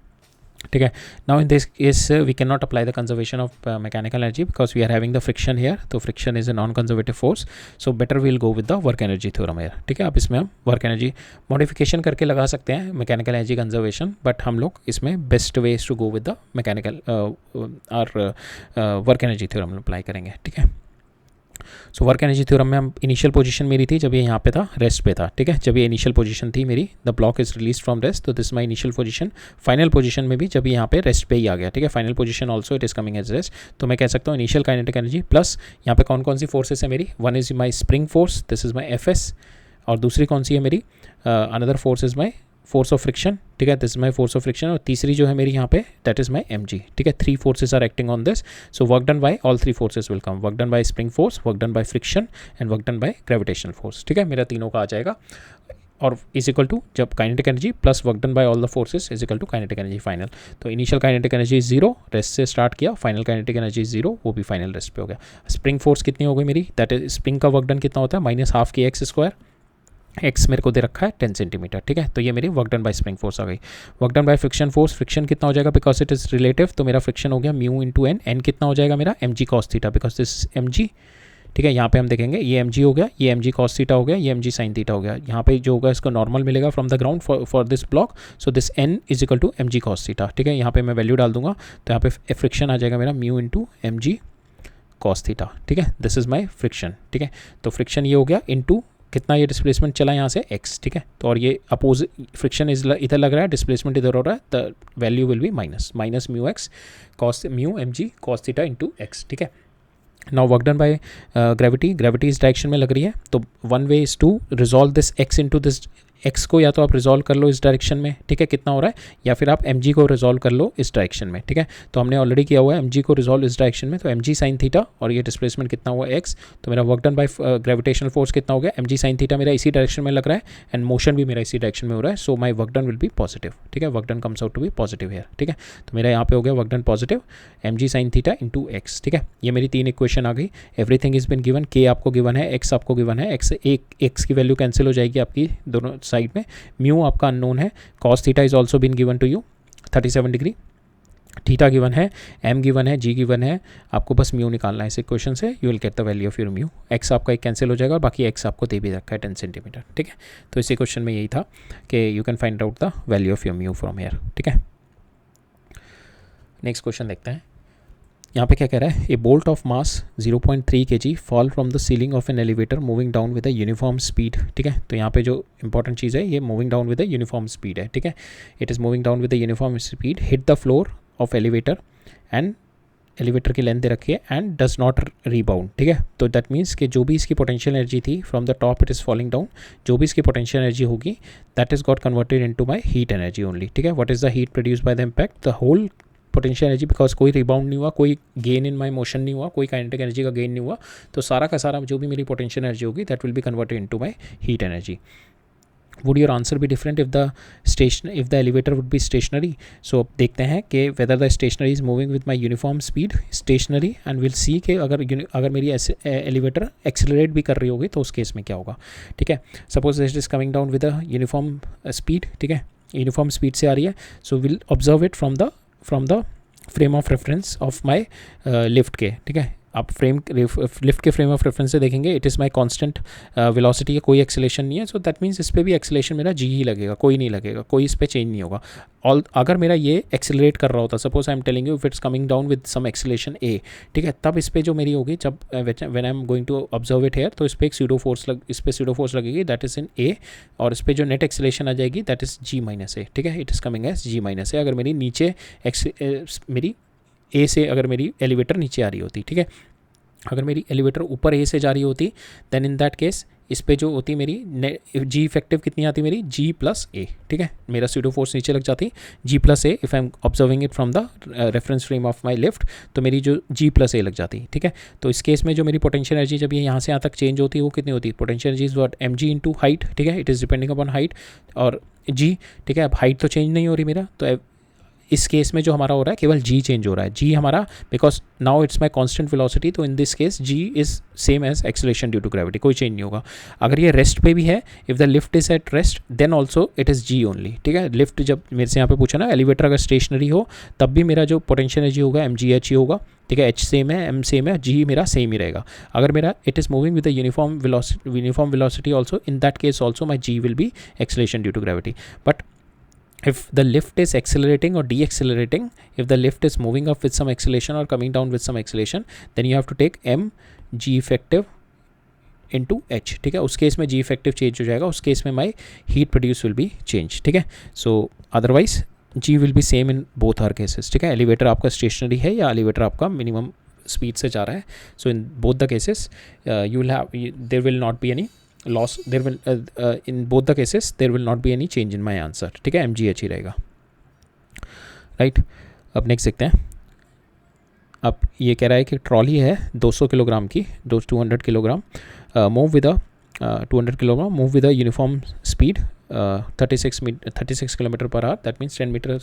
ठीक है। Now in this case we can not apply the conservation of mechanical energy because we are having the friction here, तो friction is a non conservative force, so better will go with the work energy theorem here, ठीक है। अब इसमें हम work energy modification करके लगा सकते हैं मैकेनिकल एनर्जी कंजर्वेशन, बट हम लोग इसमें best way to go with the mechanical और वर्क एनर्जी थ्योरम अप्लाई करेंगे, ठीक है। सो वर्क एनर्जी थ्योरम में हम इनिशियल पोजीशन मेरी थी जब ये यहाँ पे था, रेस्ट पे था, ठीक है। जब ये इनिशियल पोजीशन थी मेरी, the block is release from rest, तो this my initial position. Final position में भी जब यहाँ पे रेस्ट पे ही आ गया, ठीक है, final position also it is coming as rest, तो मैं कह सकता हूँ इनिशियल काइनेटिक एनर्जी प्लस यहाँ पे कौन कौन सी फोर्सेस है मेरी, one is my spring force, this is my FS, और दूसरी कौन सी है मेरी, another force is my force of friction, ठीक है, this is my force of friction, और तीसरी जो है मेरी यहाँ पे दैट इज माई mg, ठीक है। 3 forces are acting on this, so work done by all 3 forces will come, work done by spring force, work done by friction and work done by gravitational force, ठीक है। मेरा तीनों का आ जाएगा और इज इक्वल टू जब kinetic energy plus work done by all the forces is equal to kinetic energy final. तो इनिशियल काइनेटिक एनर्जी 0, रेस्ट से स्टार्ट किया, फाइनल काइनेटिक एनर्जी 0, वो भी फाइनल रेस्ट पे हो गया। स्प्रिंग फोर्स कितनी हो गई मेरी, दैट इज स्प्रिंग का वर्क डन कितना होता है, -12 kx², एक्स मेरे को दे रखा है 10 सेंटीमीटर, ठीक है। तो ये मेरी work done by spring force आ गई। Work done by friction force, friction कितना हो जाएगा बिकॉज इट इज रिलेटिव, तो मेरा फ्रिक्शन हो गया म्यू इंटू एन, एन कितना हो जाएगा मेरा mg cos theta because this mg, ठीक है। यहाँ पे हम देखेंगे ये mg हो गया, ये mg cos थीटा हो गया, ये mg sin थीटा हो गया। यहाँ पे जो होगा इसको नॉर्मल मिलेगा from the ground for this block, so this n is equal to mg cos theta, ठीक है। यहाँ पे मैं वैल्यू डाल दूंगा तो यहाँ पे फ्रिक्शन आ जाएगा मेरा mu into mg cos theta, ठीक है। दिस इज माई फ्रिक्शन, ठीक है। तो फ्रिक्शन ये हो गया इंटू कितना ये डिस्प्लेसमेंट चला यहाँ से x, ठीक है। तो और ये अपोज फ्रिक्शन इधर लग रहा है, डिस्प्लेसमेंट इधर हो रहा है, the value will be minus mu x cos mu mg cos theta into x, ठीक है। Now work done by gravity, gravity इस डायरेक्शन में लग रही है, तो one way is to resolve this x into this x को या तो आप रिजॉल्व कर लो इस डायरेक्शन में, ठीक है, कितना हो रहा है, या फिर आप mg को रिजॉल्व कर लो इस डायरेक्शन में, ठीक है। तो हमने ऑलरेडी किया हुआ है mg को रिजॉल्व इस डायरेक्शन में, तो mg sin थीटा और ये डिस्प्लेसमेंट कितना हुआ x, तो मेरा work done by gravitational force कितना हो गया, mg sin थीटा मेरा इसी डायरेक्शन में लग रहा है एंड मोशन भी मेरा इसी डायरेक्शन में हो रहा है, so my work done will be positive, ठीक है। Work done comes out to be positive here, ठीक है। तो मेरा यहाँ पे हो गया work done positive mg sin theta into x, ठीक है। ये मेरी 3 इक्वेशन आ गई, everything is been given, k आपको गिवन है, x आपको गिवन है, x की वैल्यू कैंसिल हो जाएगी आपकी दोनों साइड में, म्यू आपका अननोन है, cos theta is also been given to you 37 degree, theta given है, m गिवन है, g गिवन है, आपको बस म्यू निकालना है इस इक्वेशन से, you will get the value of your mu. x आपका एक कैंसिल हो जाएगा और बाकी x आपको दे भी रखा है 10 सेंटीमीटर, ठीक है। तो इस इक्वेशन में यही था कि you can find out the value of your mu from here, ठीक है। नेक्स्ट क्वेश्चन देखते हैं, यहाँ पे क्या कह रहा है, ए bolt of mass 0.3 kg fall from the ceiling of an elevator moving down with a uniform speed, ठीक है। तो यहाँ पे जो इंपॉर्टेंट चीज़ है ये moving down with a uniform speed है, ठीक है। It is moving down with a uniform speed, hit the floor of elevator and elevator की लेंथ दे रखी है एंड डज नॉट रीबाउंड, ठीक है। तो दैट मीन्स कि जो भी इसकी पोटेंशियल एनर्जी थी from the top it is falling down, जो भी इसकी पोटेंशियल एनर्जी होगी that is got converted into my heat energy only, ठीक है। What is the heat produced by the impact, the whole potential energy, because कोई rebound नहीं हुआ, कोई गेन इन माई मोशन नहीं हुआ, कोई काइनेटिक एनर्जी का गेन नहीं हुआ, तो सारा का सारा जो भी मेरी पोटेंशियल एनर्जी होगी that will be converted into my heat energy. Would your answer be different if the elevator would be stationary, so अब देखते हैं कि whether the stationary is moving with my uniform speed stationary and will see कि अगर मेरी elevator accelerate भी कर रही होगी तो उस केस में क्या होगा, ठीक है। Suppose it is coming down with a uniform speed, ठीक है, यूनिफॉर्म स्पीड से आ रही है, so will observe it from the frame of reference of my lift के, ठीक है। आप लिफ्ट के फ्रेम ऑफ रेफरेंस से देखेंगे, it is my constant velocity है, कोई एक्सेलेरेशन नहीं है, सो दैट मीन्स इस पर भी एक्सेलेरेशन मेरा जी ही लगेगा, कोई नहीं लगेगा, कोई इस पर चेंज नहीं होगा। ऑल अगर मेरा ये एक्सेलरेट कर रहा होता, suppose I am telling you if it's coming down with some acceleration A, ठीक है, तब इस पर जो मेरी होगी, जब when I am going to observe it here, तो इस पर एक सूडो फोर्स इस पर सूडो फोर्स लगेगी, दैट इज़ इन ए, और इस पर जो नेट एक्सेलेरेशन आ जाएगी that is G minus A, ठीक है, it is coming as G minus ए। अगर मेरी नीचे मेरी ए से अगर मेरी एलिवेटर नीचे आ रही होती, ठीक है, अगर मेरी एलिवेटर ऊपर ए से जा रही होती, देन इन दैट केस इस पे जो होती मेरी जी इफेक्टिव कितनी आती मेरी, जी प्लस ए, ठीक है, मेरा सूडो फोर्स नीचे लग जाती G plus A, if I am observing it from the reference frame of my lift, तो मेरी जो जी प्लस ए लग जाती, ठीक है। तो इस केस में जो मेरी पोटेंशियल एनर्जी जब ये यहाँ से यहाँ तक चेंज होती है वो कितनी होती है, potential energy is what, m ji into height, ठीक है, it is depending upon height और जी, ठीक है। अब हाइट तो चेंज नहीं हो रही मेरा, तो इस केस में जो हमारा हो रहा है केवल जी चेंज हो रहा है, जी हमारा, because now it's my constant velocity, तो in this case G is same as acceleration due to gravity, कोई चेंज नहीं होगा। अगर ये रेस्ट पे भी है, if the lift is at rest then also it is G only, ठीक है। लिफ्ट जब मेरे से यहाँ पे पूछा ना, एलिवेटर अगर स्टेशनरी हो तब भी मेरा जो पोटेंशियल एनर्जी होगा एम जी एच ही होगा, ठीक है, एच सेम है, एम सेम है, जी मेरा सेम ही रहेगा। अगर मेरा it is moving with the uniform velocity also, in that case also my G will be acceleration due to gravity. But if the lift is accelerating or deaccelerating, if the lift is moving up with some acceleration or coming down with some acceleration, then you have to take m g effective into h, ठीक है। उस case में g effective change हो जाएगा, उस case में my heat produce will be changed, ठीक है। so otherwise g will be same in both our cases, ठीक है। एलिवेटर आपका स्टेशनरी है या एलिवेटर आपका मिनिमम स्पीड से जा रहा है, so in both the cases you will have, there will not be any loss, there will in both the cases there will not be any change in my answer, ठीक है, mgh ही रहेगा, right. अब next देखते हैं। अब ये कह रहा है कि ट्रॉली है 200 किलोग्राम की, 200 kilogram, move with a 200 kilogram move with a uniform speed 36 kilometre per hour, that means 10 metre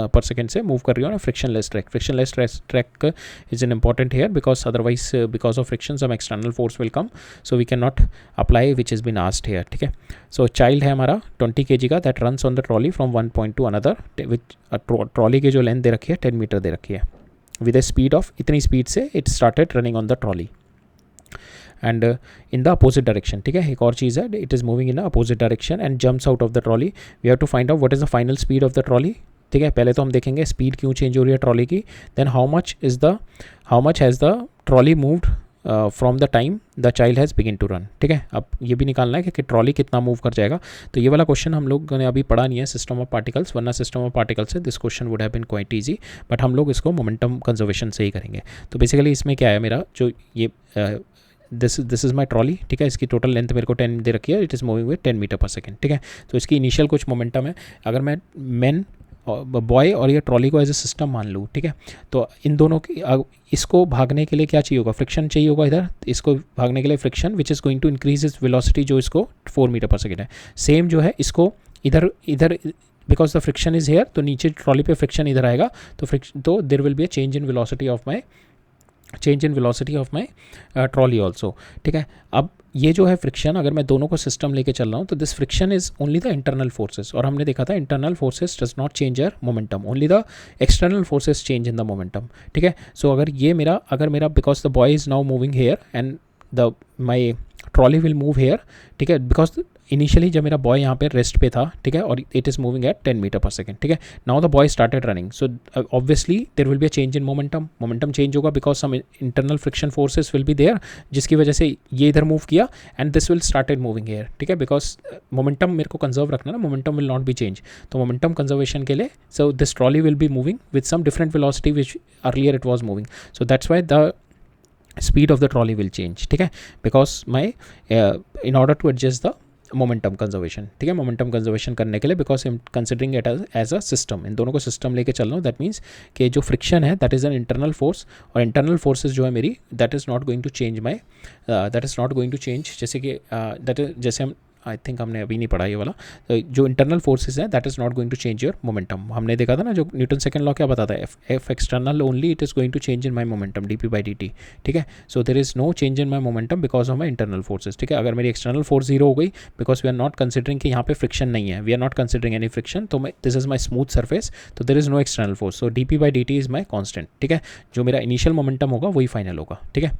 per second से मूव कर रही हो ना, frictionless track. Frictionless track is an important here because otherwise because of friction some external force will come, so we can not apply which is been asked here, ठीक है। So child है हमारा 20 kg का, that runs on the trolley from one point two another, which trolley की जो length दे रखी है 10 metre दे रखी है, विद a स्पीड ऑफ इतनी स्पीड से it started running on the trolley and in the opposite direction, ठीक है। एक और चीज़ है, it is moving in the opposite direction and jumps out of the trolley, we have to find out what is the final speed of the trolley, ठीक है। पहले तो हम देखेंगे स्पीड क्यों चेंज हो रही है ट्रॉली की, then how much has the trolley moved from the time the child has begin to run, ठीक है। अब ये भी निकालना है कि ट्रॉली कितना मूव कर जाएगा, तो ये वाला क्वेश्चन हम लोग ने अभी पढ़ा नहीं है सिस्टम ऑफ पार्टिकल्स, वरना सिस्टम ऑफ पार्टिकल्स से this question would have been quite easy, but हम लोग इसको मोमेंटम कंजर्वेशन से ही करेंगे। तो बेसिकली इसमें क्या है, मेरा जो ये दिस इज़ माई ट्रॉली, ठीक है, इसकी टोटल लेंथ मेरे को 10 दे रखी है, it is moving with 10 metre per second, ठीक है। तो इसकी इनिशियल कुछ मोमेंटम है, अगर मैं बॉय और ये ट्रॉली को एज ए सिस्टम मान लूँ, ठीक है, तो इन दोनों की इसको भागने के लिए क्या चाहिए होगा, फ्रिक्शन चाहिए होगा इधर, इसको भागने के लिए friction which is going to increase is velocity, जो इसको 4 मीटर पर सेकेंड है। सेम जो है इसको इधर because the friction is here, तो नीचे ट्रॉली पे फ्रिक्शन इधर आएगा, तो देर will be a change in velocity of my trolley also, ठीक है। अब ये जो है फ्रिक्शन, अगर मैं दोनों को सिस्टम लेके चल रहा हूँ, तो this friction is only the internal forces, और हमने देखा था internal forces does not change your momentum, only the external forces change in the momentum, ठीक है। सो अगर मेरा because the boy is now moving hair and my trolley will move here, ठीक है, बिकॉज इनिशियली जब मेरा बॉय यहाँ पे रेस्ट पे था, ठीक है, और it is moving at 10 metre per second, ठीक है। Now the boy started running, so obviously there will be a change in momentum change होगा because some internal friction forces will be there, जिसकी वजह से ये इधर मूव किया and this will started moving here, ठीक है, बिकॉज मोमेंटम मेरे को कंजर्व रखना ना, momentum will not be change, तो मोमेंटम कंजर्वेशन के लिए सो this trolley will be moving with some different velocity which earlier it was moving, so that's why the speed of the trolley will change, ठीक है, because my in order to adjust the momentum conservation, ठीक है, momentum conservation करने के लिए, because I am considering it as a system, इन दोनों को सिस्टम लेके चल रहा हूँ, दैट मीन्स कि जो फ्रिक्शन है that is an internal force, और इंटरनल फोर्सेज जो है मेरी that is not going to change जैसे कि जैसे हम आई थिंक हमने अभी नहीं पढ़ा ये वाला। तो जो इंटरनल फोर्सेज है that is not going to change your momentum. हमने देखा था ना जो न्यूटन सेकंड लॉ क्या बताता है, F external only it is going to change in my momentum D P by D T. ठीक है, so there is no change in my momentum because of my internal forces. ठीक है, अगर मेरी external force zero हो गई because we are not considering कि यहाँ पे फ्रिक्शन नहीं है, we are not considering any friction, तो this is my smooth surface, तो there is no external force, so D P by D T is my constant. ठीक है, जो मेरा इनिशियल मोमेंटम होगा वही फाइनल होगा। ठीक है,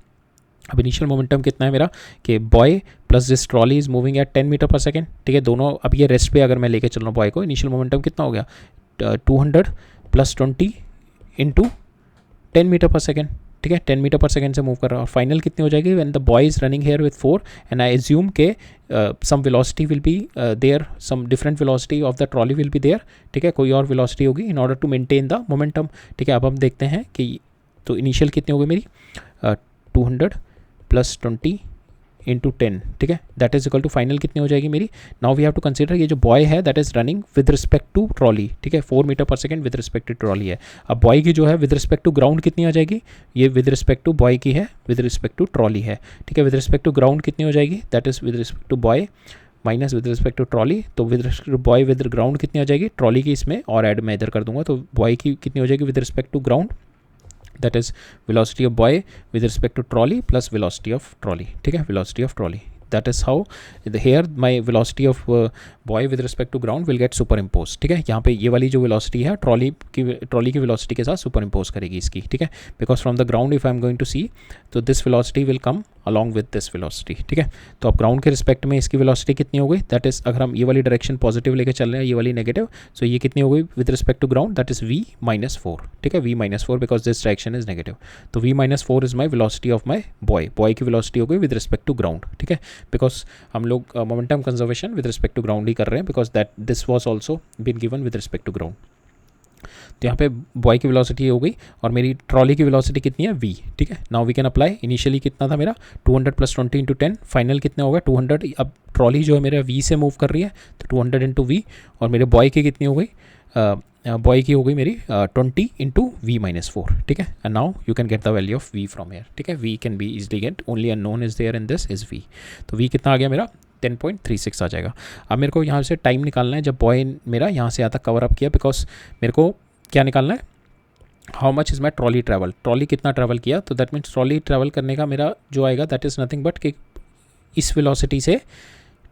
अब इनिशियल मोमेंटम कितना है मेरा कि boy plus this trolley is moving at 10 metre per second. ठीक है, दोनों अब ये रेस्ट पे अगर मैं लेके चल रहा हूँ बॉय को, इनिशियल मोमेंटम कितना हो गया 200 plus 20 into 10 metre per second. ठीक है, 10 मीटर पर सेकेंड से मूव कर रहा है, और फाइनल कितनी हो जाएगी when the boy is running here with 4 and I assume के some velocity will be there, some different velocity of the trolley will be there. ठीक है, कोई और वेलोसिटी होगी in order to maintain the momentum. ठीक है, अब हम देखते हैं कि तो इनिशियल कितनी हो गई मेरी 200 प्लस 20 इंटू 10। ठीक है, that is equal to final कितनी हो जाएगी मेरी। Now we have to consider ये जो बॉय है that is running with respect to trolley. ठीक है, 4 metre per second with respect to trolley है। अब बॉय की जो है विद रिस्पेक्ट टू ग्राउंड कितनी आ जाएगी, ये विद रिस्पेक्ट टू बॉय की है, विद रिस्पेक्ट टू ट्रॉली है। ठीक है, विद रिस्पेक्ट टू ग्राउंड कितनी हो जाएगी, that is with respect to boy minus with respect to trolley, तो with respect to boy with ground कितनी आ जाएगी, ट्रॉली की इसमें और ऐड मैं इधर कर दूंगा, तो बॉय की कितनी हो जाएगी with respect to ground, that is velocity of boy with respect to trolley plus velocity of trolley. ठीक है, velocity of trolley, that is how here my velocity of boy with respect to ground will get superimposed. ठीक है, यहाँ पे ये वाली जो velocity है ट्रॉली की velocity के साथ superimpose करेगी इसकी। ठीक है, because from the ground if I am going to see तो this velocity will come along with this velocity। ठीक है, तो अब ग्राउंड के रिस्पेक्ट में इसकी वेलोसिटी कितनी हो गई, दैट इज अगर हम ये वाली डायरेक्शन पॉजिटिव लेके चल रहे हैं, ये वाली नेगेटिव, सो ये कितनी हो गई with respect to ground, that is v minus 4। ठीक है, v minus 4 because this direction is negative, तो v minus 4 is my velocity of my boy की वेलोसिटी हो गई विद रिस्पेक्ट टू ग्राउंड। ठीक है, बिकॉज हम लोग momentum conservation with respect to ground ही कर रहे हैं because that this was also been given with respect to ground. तो यहाँ पे बॉय की वेलोसिटी हो गई और मेरी ट्रॉली की वेलोसिटी कितनी है v। ठीक है, now we can apply, initially कितना था मेरा 200 प्लस 20 इंटू 10, फाइनल कितना होगा 200। अब ट्रॉली जो है मेरा v से मूव कर रही है तो 200 इंटू वी, और मेरे बॉय की कितनी हो गई, बॉय की हो गई मेरी 20 इंटू वी माइनस 4। ठीक है, and now you can get the value of v from here. ठीक है, v can be easily get, only unknown is there in this is v, तो v कितना आ गया मेरा 10.36 आ जाएगा। अब मेरे को यहाँ से टाइम निकालना है जब बॉय मेरा यहाँ से यहाँ तक कवर अप किया, बिकॉज मेरे को क्या निकालना है, how much is my trolley travel, trolley कितना ट्रैवल किया, तो दैट मीन्स ट्रॉली ट्रैवल करने का मेरा जो आएगा दैट इज़ नथिंग बट कि इस वेलोसिटी से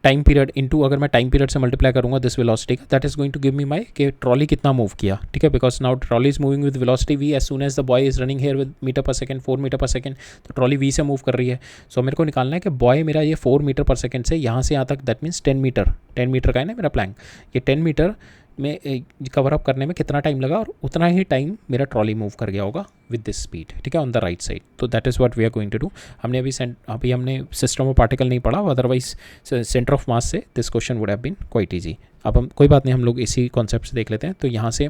टाइम पीरियड इनटू, अगर मैं टाइम पीरियड से मल्टीप्लाई करूंगा दिस वेलोसिटी का, that is going to give me my कि ट्रॉली कितना मूव किया। ठीक है, because now trolley is moving with velocity v as soon as the boy is running here with metre per second 4 metre per second, तो trolley v से move कर रही है। सो मेरे को निकालना है कि बॉय मेरा ये 4 मीटर पर सेकंड से यहाँ से यहाँ तक, दैट मीन्स 10 मीटर का है ना मेरा प्लैंक, ये 10 मीटर में कवर अप करने में कितना टाइम लगा, और उतना ही टाइम मेरा ट्रॉली मूव कर गया होगा विद दिस स्पीड। ठीक है, ऑन द राइट साइड, तो that is what we are going to do. हमने अभी हमने सिस्टम ऑफ पार्टिकल नहीं पढ़ा, अदरवाइज सेंटर ऑफ मास से this question would have been quite easy. अब हम कोई बात नहीं, हम लोग इसी कॉन्सेप्ट से देख लेते हैं। तो यहाँ से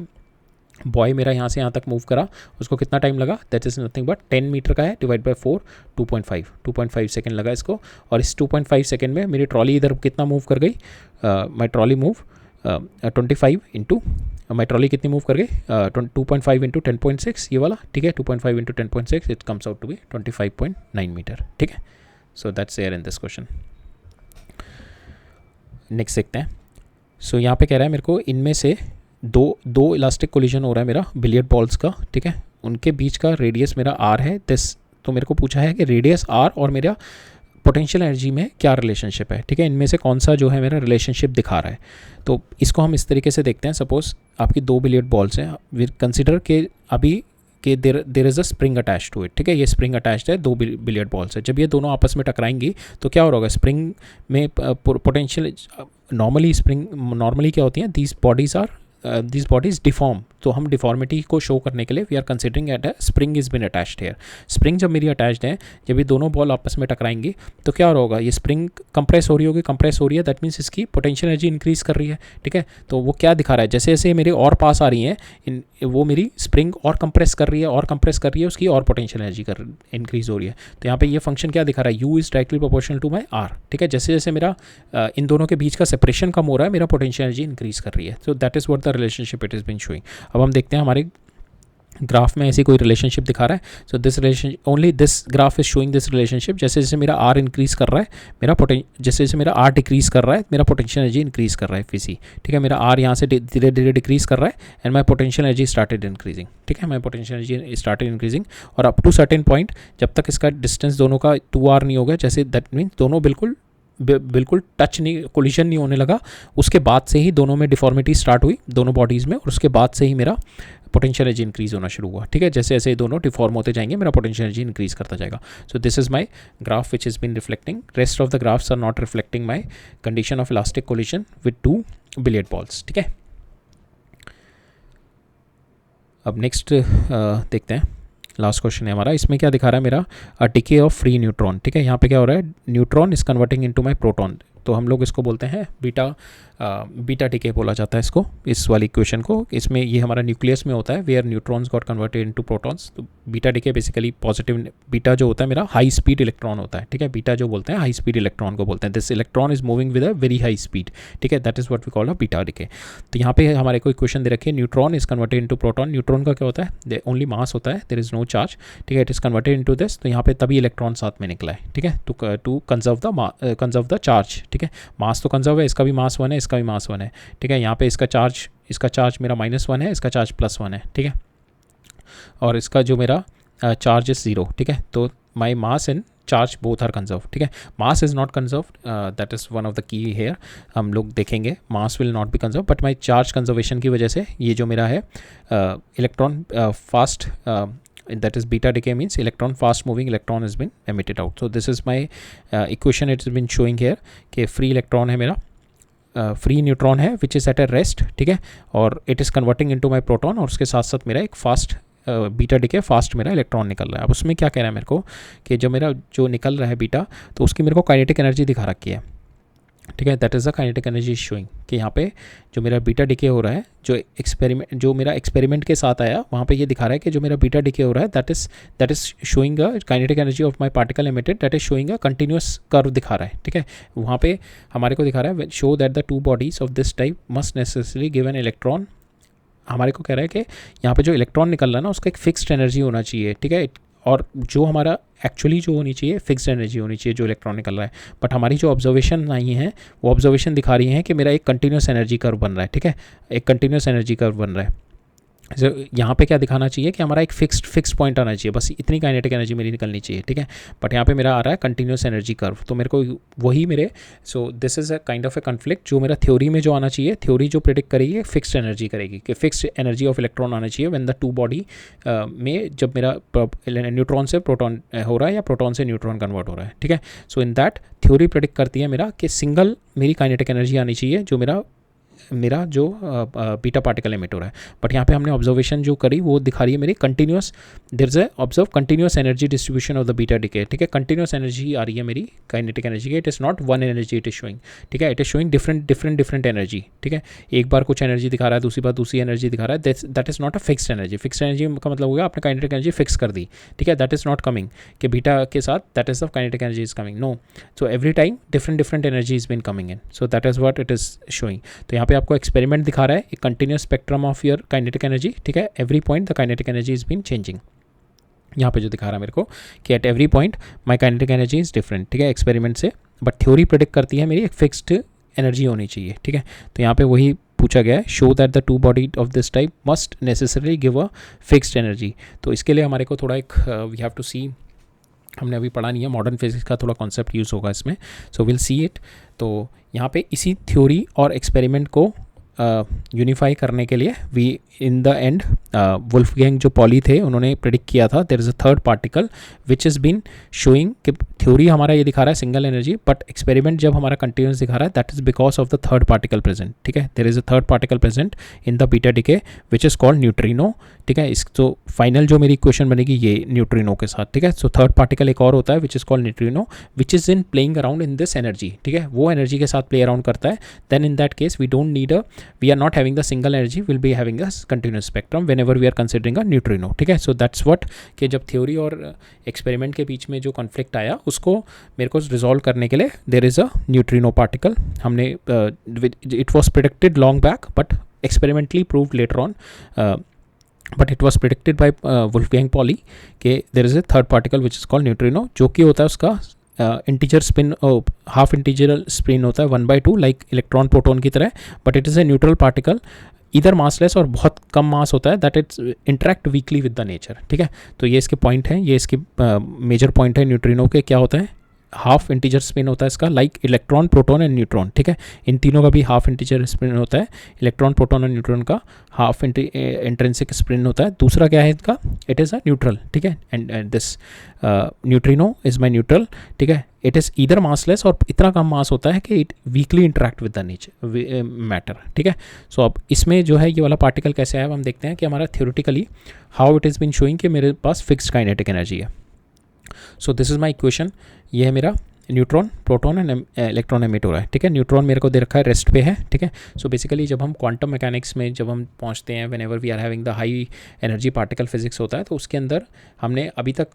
बॉय मेरा यहाँ से यहाँ तक मूव करा, उसको कितना टाइम लगा, that is nothing but 10 metre का है डिवाइड बाई 4, 2.5 सेकेंड लगा इसको, और इस 2.5 सेकेंड में मेरी ट्रॉली इधर कितना मूव कर गई, माई ट्रॉली मूव 25 इंटू, माई ट्रॉली कितनी मूव कर गई 2.5 इंटू 10.6 ये वाला। ठीक है, 2.5 into 10.6 it comes out to be 25.9 metre. ठीक है, so that's there in this question. Next देखते हैं। सो यहाँ पे कह रहा है मेरे को इनमें से दो इलास्टिक कोलिजन हो रहा है मेरा बिलियर्ड बॉल्स का। ठीक है, उनके बीच का रेडियस मेरा r है दिस, तो मेरे को पूछा है कि रेडियस r और मेरा पोटेंशियल एनर्जी में क्या रिलेशनशिप है। ठीक है, इनमें से कौन सा जो है मेरा रिलेशनशिप दिखा रहा है, तो इसको हम इस तरीके से देखते हैं। सपोज आपकी 2 बिलियर्ड बॉल्स हैं, वी कंसिडर के अभी कि there is a spring attach to it. ठीक है, ये स्प्रिंग अटैच्ड है 2 बिलियर्ड बॉल्स है, जब ये दोनों आपस में टकराएंगी तो क्या होगा, स्प्रिंग में पोटेंशियल, नॉर्मली क्या होती हैं, दीज बॉडीज डिफॉर्म, तो हम डिफॉर्मिटी को शो करने के लिए we are considering at a spring is been attached here. Spring जब मेरी अटैच्ड है, जब ये दोनों बॉल आपस में टकराएंगी तो क्या होगा, ये स्प्रिंग कंप्रेस हो रही होगी, कंप्रेस हो रही है, दैट मीन्स इसकी पोटेंशियल एनर्जी इंक्रीज कर रही है। ठीक है, तो वो क्या दिखा रहा है, जैसे जैसे मेरे और पास आ रही हैं वो मेरी स्प्रिंग और कंप्रेस कर रही है और कंप्रेस कर रही है, उसकी और पोटेंशियल एनर्जी इंक्रीज हो रही है। तो यहाँ पे ये फंक्शन क्या दिखा रहा है, u is directly proportional to my r। ठीक है, जैसे जैसे मेरा इन दोनों के बीच का सेपरेशन कम हो रहा है, मेरा पोटेंशियल एनर्जी इंक्रीज कर रही है। So that is what the relationship it is been showing. अब हम देखते हैं हमारे ग्राफ में ऐसी कोई रिलेशनशिप दिखा रहा है। So this relation only this graph is showing this relationship. जैसे जैसे मेरा आर इंक्रीज़ कर रहा है मेरा जैसे जैसे मेरा आर डिक्रीज़ कर रहा है मेरा पोटेंशियल एनर्जी इंक्रीज़ कर रहा है Vc, ठीक है। मेरा आर यहाँ से धीरे धीरे डिक्रीज़ कर रहा है and my potential energy started increasing, ठीक है। माई पोटेंशियल एनर्जी स्टार्टेड इंक्रीजिंग और अप टू सर्टेन पॉइंट जब तक इसका डिस्टेंस दोनों का 2r नहीं हो गया, जैसे दैट मीन दोनों बिल्कुल टच नहीं, कोलिजन नहीं होने लगा, उसके बाद से ही दोनों में डिफॉर्मिटी स्टार्ट हुई दोनों बॉडीज़ में, और उसके बाद से ही मेरा पोटेंशियल एनर्जी इंक्रीज़ होना शुरू हुआ, ठीक है। जैसे जैसे दोनों डिफॉर्म होते जाएंगे मेरा पोटेंशियल एनर्जी इंक्रीज़ करता जाएगा। So this is my graph which is been reflecting, rest of the graphs are not reflecting my condition of elastic collision with 2 billiard balls, ठीक है। अब नेक्स्ट देखते हैं, लास्ट क्वेश्चन है हमारा। इसमें क्या दिखा रहा है मेरा डिके ऑफ फ्री न्यूट्रॉन, ठीक है। यहाँ पे क्या हो रहा है, neutron is converting into my proton, तो हम लोग इसको बोलते हैं बीटा डिके बोला जाता है इसको, इस वाली इक्वेशन को। इसमें ये हमारा न्यूक्लियस में होता है where neutrons got converted into protons. तो beta decay basically positive, beta जो होता है मेरा हाई स्पीड इलेक्ट्रॉन होता है, ठीक है। बीटा जो बोलते हैं हाई स्पीड इलेक्ट्रॉन को बोलते हैं। This electron is moving with a very high speed, ठीक है, that is what we call a beta decay. तो यहाँ पे हमारे को इक्वेशन दे रखी है, neutron is converted into proton. Neutron का क्या होता है, ओनली मास होता है, देयर इज नो चार्ज, ठीक है। It is converted into this, तो यहाँ पे तभी इलेक्ट्रॉन साथ में निकला है, ठीक है, टू कंजर्व द चार्ज, ठीक है। मास तो कंजर्व है, इसका भी मास 1 है, इसका भी मास 1 है, ठीक है। यहाँ पे इसका चार्ज मेरा -1 है, इसका चार्ज +1 है, ठीक है। और इसका जो मेरा चार्ज इज 0, ठीक है। तो my mass and charge both are conserve, ठीक है। Mass is not conserve, that is one of the key here, हम लोग देखेंगे mass will not be conserve, but my charge conservation की वजह से ये जो मेरा है electron fast, that is beta decay means electron fast moving electron has been emitted out. So this is my equation, it has been showing here कि free electron है मेरा, फ्री न्यूट्रॉन है which is at a rest, ठीक है, और it is converting into my proton, और उसके साथ साथ मेरा एक फास्ट बीटा डिके फास्ट मेरा इलेक्ट्रॉन निकल रहा है। अब उसमें क्या कह रहा है मेरे को कि जो निकल रहा है बीटा, तो उसकी मेरे को काइनेटिक एनर्जी दिखा रखी है, ठीक है। That is the kinetic energy showing कि यहाँ पे जो मेरा बीटा डिके हो रहा है, जो मेरा एक्सपेरिमेंट के साथ आया वहाँ पे ये दिखा रहा है कि जो मेरा बीटा डिके हो रहा है that is showing a kinetic energy of my particle emitted, that is showing a continuous curve दिखा रहा है, ठीक है। वहाँ पे हमारे को दिखा रहा है show that the 2 bodies of this type must necessary give an electron. हमारे को कह रहा है कि यहाँ पे जो इलेक्ट्रॉन निकल रहा है ना उसका एक फिक्स्ड एनर्जी होना चाहिए, ठीक है, और जो हमारा एक्चुअली जो होनी चाहिए फिक्स्ड एनर्जी होनी चाहिए जो इलेक्ट्रॉन निकल रहा है। बट हमारी जो ऑब्जर्वेशन आई है वो ऑब्जर्वेशन दिखा रही है कि मेरा एक कंटिन्यूस एनर्जी कर्व बन रहा है, ठीक है, एक कंटिन्यूस एनर्जी कर्व बन रहा है। यहाँ पे क्या दिखाना चाहिए कि हमारा एक फिक्स्ड पॉइंट आना चाहिए, बस इतनी काइनेटिक एनर्जी मेरी निकलनी चाहिए, ठीक है। बट यहाँ पे मेरा आ रहा है कंटिन्यूस एनर्जी कर्व, तो मेरे को वही मेरे सो this is a kind of A conflict. जो मेरा थ्योरी में जो आना चाहिए, थ्योरी जो प्रेडिक्ट करेगी फिक्स्ड एनर्जी करेगी कि फिक्स्ड एनर्जी ऑफ इलेक्ट्रॉन आना चाहिए व्हेन द 2 बॉडी में जब मेरा न्यूट्रॉन से प्रोटॉन हो रहा है या प्रोटॉन से न्यूट्रॉन कन्वर्ट हो रहा है, ठीक है। सो इन दैट थ्योरी प्रेडिक्ट करती है मेरा कि सिंगल मेरी काइनेटिक एनर्जी आनी चाहिए जो मेरा जो बीटा पार्टिकल एमिट हो रहा है। बट यहाँ पे हमने ऑब्जर्वेशन जो करी वो दिखा रही है मेरी continuous, there is observe continuous energy distribution of the beta decay, ठीक है। कंटिन्यूस एनर्जी आ रही है मेरी काइनेटिक एनर्जी की, it is not one energy it is showing, ठीक है, it is showing different energy, ठीक है। एक बार कुछ एनर्जी दिखा रहा है, दूसरी बार दूसरी एनर्जी दिखा रहा है, that is not a fixed energy. Fixed energy का मतलब होगा आपने काइनेटिक एनर्जी फिक्स कर दी, ठीक है, दैट इज़ नॉट कमिंग कि बीटा के साथ that is the kinetic energy is coming, no. So every time different energy is been coming in, so that is what it is showing. तो यहाँ पे आपको एक्सपेरिमेंट दिखा रहा है एक continuous spectrum of your kinetic energy, ठीक है, every point the kinetic energy is been changing. यहाँ पे जो दिखा रहा है मेरे को कि at every point my kinetic energy is different, ठीक है, एक्सपेरिमेंट से। बट थ्योरी प्रेडिक्ट करती है मेरी एक फिक्स्ड एनर्जी होनी चाहिए, ठीक है। तो यहाँ पे वही पूछा गया है, show that the 2 body of this type must necessarily give a fixed energy. तो इसके लिए हमारे को थोड़ा एक वी हैव टू सी, हमने अभी पढ़ा नहीं है, मॉडर्न फिजिक्स का थोड़ा कॉन्सेप्ट यूज़ होगा इसमें, सो विल सी इट। तो यहाँ पे इसी थ्योरी और एक्सपेरिमेंट को यूनिफाई करने के लिए we in the end Wolfgang जो पॉली थे उन्होंने प्रेडिक्ट किया था there is a third particle which is been showing कि थ्योरी हमारा ये दिखा रहा है सिंगल एनर्जी, बट एक्सपेरिमेंट जब हमारा कंटिन्यूस दिखा रहा है that is because of the third particle present, ठीक है। There is a third particle present in the beta decay which is called neutrino, ठीक है। इस तो फाइनल जो मेरी इक्वेशन बनेगी ये न्यूट्रिनो के साथ, ठीक है। सो थर्ड पार्टिकल एक और होता है which is called neutrino which is in playing around in this energy, ठीक है, वो एनर्जी के साथ प्ले अराउंड करता है। Then in that case we don't need we are not having the single energy, will be having a continuous spectrum whenever we are considering a neutrino, ठीक है। So that's what कि जब theory और experiment के बीच में जो conflict आया उसको मेरे को रिजॉल्व करने के लिए there is a neutrino particle, हमने it was predicted long back but experimentally proved later on but it was predicted by Wolfgang Pauli कि there is a third particle which is called neutrino, जो कि होता है उसका integer spin, half integer spin होता है 1/2 like electron proton की तरह, but it is a neutral particle, इधर मासलेस और बहुत कम मास होता है, that it's interact weekly with the nature. ठीक है, तो ये इसके पॉइंट हैं, ये इसके मेजर पॉइंट है न्यूट्रिनो के। क्या होता है, हाफ इंटीजर स्पिन होता है इसका, like electron proton and neutron. ठीक है, इन तीनों का भी हाफ इंटीजर स्पिन होता है, इलेक्ट्रॉन प्रोटॉन और न्यूट्रॉन का हाफ इंट्रिंसिक स्पिन होता है। दूसरा क्या है इनका, इट इज़ अ न्यूट्रल। ठीक है, and this neutrino is my neutral. ठीक है, इट इज़ ईदर मासलेस और इतना कम मास होता है कि it weekly interact with the nature matter. ठीक है, सो अब इसमें जो है ये वाला पार्टिकल कैसे है, अब हम देखते हैं कि हमारा theoretically how it is been showing कि मेरे पास फिक्स्ड काइनेटिक एनर्जी है। So this is my equation, ये है मेरा neutron, proton and electron emit हो रहा है। ठीक है, न्यूट्रॉन मेरे को दे रखा है रेस्ट पे है। ठीक है, सो बेसिकली जब हम क्वांटम मैकेनिक्स में जब हम पहुंचते हैं, whenever we are having the high energy particle physics होता है, तो उसके अंदर हमने अभी तक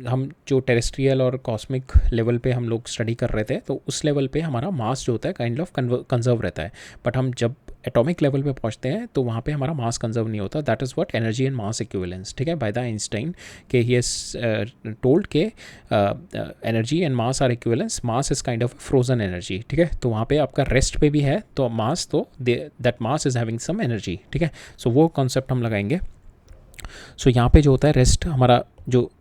हम जो टेरेस्ट्रियल और कॉस्मिक लेवल पे हम लोग स्टडी कर रहे थे, तो उस लेवल पे हमारा मास जो होता है काइंड ऑफ कंजर्व रहता है। बट हम जब एटॉमिक लेवल पे पहुंचते हैं तो वहाँ पे हमारा मास कंजर्व नहीं होता। That is what energy and mass equivalence. ठीक है, बाय द आइंस्टाइन के ही हैज टोल्ड के energy and mass are equivalence, mass is kind of frozen energy. ठीक है, तो वहाँ पे आपका रेस्ट पे भी है तो मास, तो that mass is having some energy. ठीक है, सो वो कॉन्सेप्ट हम लगाएंगे। सो यहाँ पे जो होता है रेस्ट, हमारा जो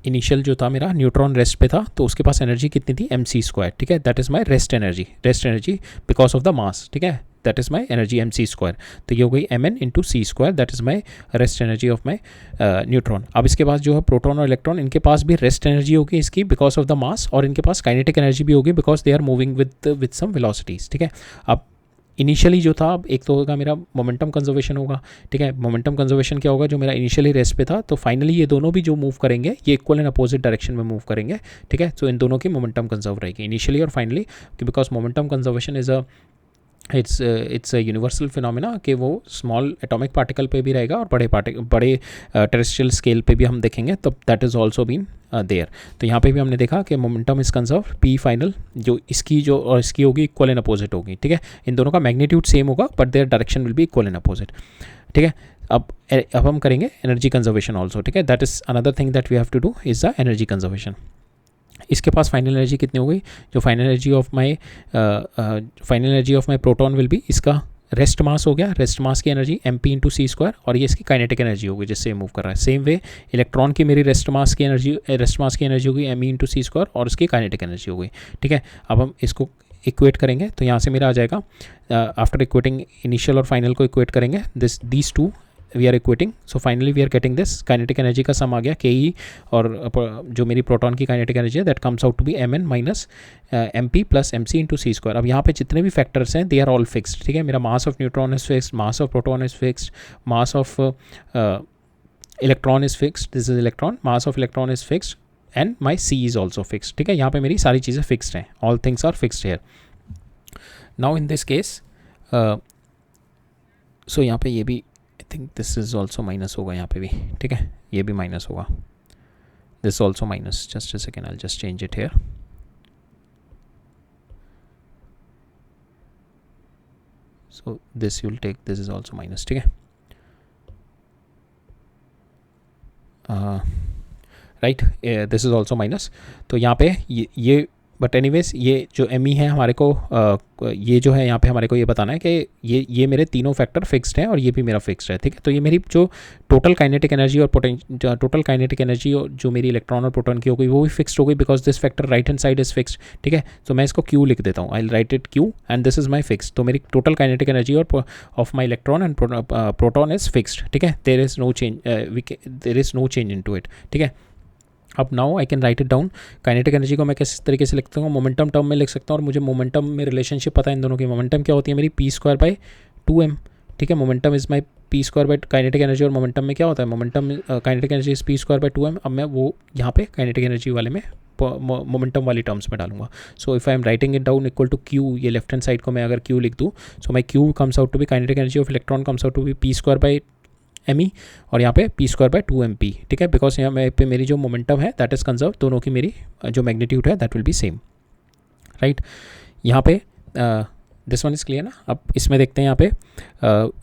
इनिशियल जो था मेरा न्यूट्रॉन रेस्ट पे था, तो उसके पास एनर्जी कितनी थी, mc²। ठीक है, that is my rest energy because of the mass. ठीक है, that is my energy mc²। तो ये हो गई mn × c², that is my rest energy of my neutron. अब इसके पास जो है प्रोटॉन और इलेक्ट्रॉन, इनके पास भी रेस्ट एनर्जी होगी इसकी बिकॉज ऑफ द मास, और इनके पास काइनेटिक एनर्जी भी होगी because they are moving with some velocities. ठीक है, अब इनिशियली जो था, अब एक तो होगा मेरा मोमेंटम कंजर्वेशन होगा। ठीक है, मोमेंटम कंजर्वेशन क्या होगा, जो मेरा इनिशियली रेस्ट पे था, तो फाइनली ये दोनों भी जो मूव करेंगे ये इक्वल एंड अपोजिट डायरेक्शन में मूव करेंगे। ठीक है, तो इन दोनों की मोमेंटम कंजर्व रहेगी इनिशियली और finally, because momentum conservation is it's a universal phenomena कि वो स्मॉल एटॉमिक पार्टिकल पे भी रहेगा और बड़े टेरेस्ट्रियल स्केल पे भी हम देखेंगे, तो that is also been there. तो यहाँ पे भी हमने देखा कि momentum is conserve, P final जो इसकी जो और इसकी होगी इक्वल एंड अपोजिट होगी। ठीक है, इन दोनों का मैग्नीट्यूड सेम होगा but their direction will be equal and opposite. ठीक है, अब हम करेंगे एनर्जी कंजर्वेशन ऑल्सो। ठीक है, that is another thing that we have to do is the energy conservation. इसके पास फाइनल एनर्जी कितनी हो गई, जो final energy of my proton will be, इसका रेस्ट मास हो गया, रेस्ट मास की एनर्जी mp × c², और ये इसकी काइनेटिक एनर्जी होगी जिससे मूव कर रहा है। सेम वे इलेक्ट्रॉन की मेरी रेस्ट मास की एनर्जी होगी me × c² और उसकी काइनेटिक एनर्जी होगी। ठीक है, अब हम इसको इक्वेट करेंगे तो यहाँ से मेरा आ जाएगा, आफ्टर इक्वेटिंग इनिशियल और फाइनल को इक्वेट करेंगे, these two we are equating, so finally we are getting this kinetic energy का सम आ गया ke, और जो मेरी प्रोटॉन की काइनेटिक एनर्जी है that comes out to be mn - mp + mc × c²। अब यहाँ पे जितने भी फैक्टर्स हैं दे आर ऑल फिक्स्ड। ठीक है, मेरा mass of neutron is fixed, mass of proton is fixed, mass of electron is fixed, this is electron, mass of electron is fixed and my C is also fixed. ठीक है, यहाँ पे मेरी सारी चीज़ें फिक्स्ड हैं, all things are fixed here. Now in this case so यहाँ पे ये भी I think this is also minus होगा यहाँ पे भी। ठीक है, ये भी माइनस होगा, this also minus, just a second, I just change it here. So this you'll take, this is also minus. ठीक है, right, this is also minus. तो यहाँ पे ये बट एनीवेज ये जो ME है हमारे को ये जो है यहाँ पे हमारे को ये बताना है कि ये मेरे तीनों फैक्टर फिक्स्ड हैं और ये भी मेरा फिक्स्ड है। ठीक है, तो ये मेरी जो टोटल काइनेटिक एनर्जी और टोटल काइनेटिक एनर्जी जो मेरी इलेक्ट्रॉन और प्रोटॉन की हो गई वो भी फिक्स्ड हो गई because this factor right hand side is fixed. ठीक है, तो मैं इसको Q लिख देता हूँ, I write it Q and this is my fix. तो मेरी टोटल काइनेटिक एनर्जी और of my electron and proton is fixed. ठीक है, there is no change in to it. ठीक है, अब now I can write it down. Kinetic energy को मैं किस तरीके से लिखता हूँ, मोमेंटम टर्म में लिख सकता हूँ, और मुझे मोमेंटम में रिलेशनशिप पता है इन दोनों की। मोमेंटम क्या होती है मेरी p²/2m। ठीक है, momentum is my p² kinetic energy, और मोमेंटम में क्या होता है, momentum kinetic energy is p²/2m। अब मैं वो यहाँ पे काइनेटिक एनर्जी वाले में मोमेंटम वाली टर्म्स में डालूंगा। So if I am writing it down equal to Q, ये लेफ्ट हैंड साइड को मैं अगर Q लिख दूँ, so my Q comes out to be kinetic energy of electron comes out to be p²/me, और यहाँ पे p²/2mp। ठीक है, बिकॉज यहाँ पे मेरी जो मोमेंटम है दैट इज़ कंजर्व, दोनों की मेरी जो मैग्नीट्यूड है that will B same. Right, यहाँ पे दिस वन इज़ क्लियर ना। अब इसमें देखते हैं यहाँ पे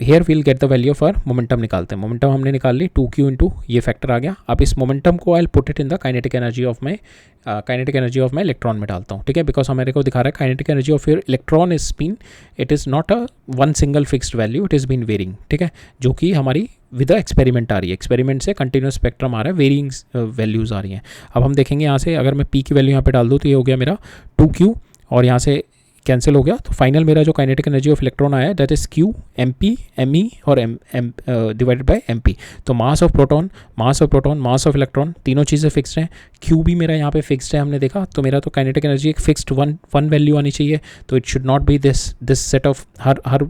here we'll get the value of our momentum निकालते हैं। मोमेंटम हमने निकाल ली 2q इंटू ये फैक्टर आ गया। अब इस मोमेंटम को I put it in the kinetic energy of my electron में डालता हूँ, ठीक है, बिकॉज हमारे को दिखा रहा है kinetic energy of your electron is been, it is not a one single fixed value, it is been varying, ठीक है, जो कि हमारी विद एक्सपेरिमेंट आ रही है। एक्सपेरिमेंट से कंटिन्यूस स्पेक्ट्रम आ रहा है, वेरिंग वैल्यूज़ आ रही हैं। अब हम देखेंगे यहाँ से अगर मैं पी की वैल्यू यहाँ पे डाल दूँ तो ये हो गया मेरा 2q और यहाँ से कैंसिल हो गया, तो फाइनल मेरा जो काइनेटिक एनर्जी ऑफ इलेक्ट्रॉन आया that is q mp me और m डिवाइडेड बाय mp। तो मास of proton, mass of electron, तीनों चीज़ें फिक्स्ड हैं। q भी मेरा यहाँ पे फिक्स्ड है, हमने देखा, तो मेरा तो काइनेटिक एनर्जी एक फिक्स्ड वन वैल्यू आनी चाहिए। तो it should not be this set of her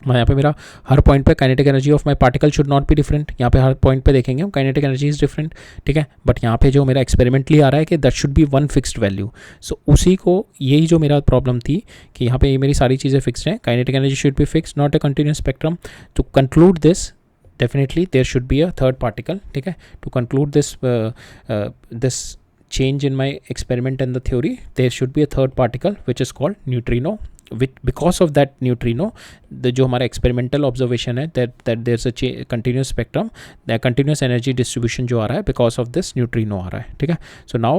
यहाँ पे मेरा हर पॉइंट पे kinetic energy of my particle should not be different. यहाँ पे हर पॉइंट पे देखेंगे हम काइनेटिक एनर्जी इज डिफरेंट, ठीक है, बट यहाँ पे जो मेरा एक्सपेरिमेंटली आ रहा है कि that should be one fixed value. So उसी को, यही जो मेरा प्रॉब्लम थी कि यहाँ पे ये मेरी सारी चीज़ें फिक्स्ड हैं, kinetic energy should be fixed, not a continuous spectrum. To conclude this definitely there should be a third particle, ठीक है। To conclude this change in my experiment and the theory, there should be a third particle which is called neutrino. Because of that neutrino, the जो हमारा experimental observation है that there's a continuous spectrum, the continuous energy distribution जो आ रहा है because of this neutrino आ रहा है, ठीक है। So now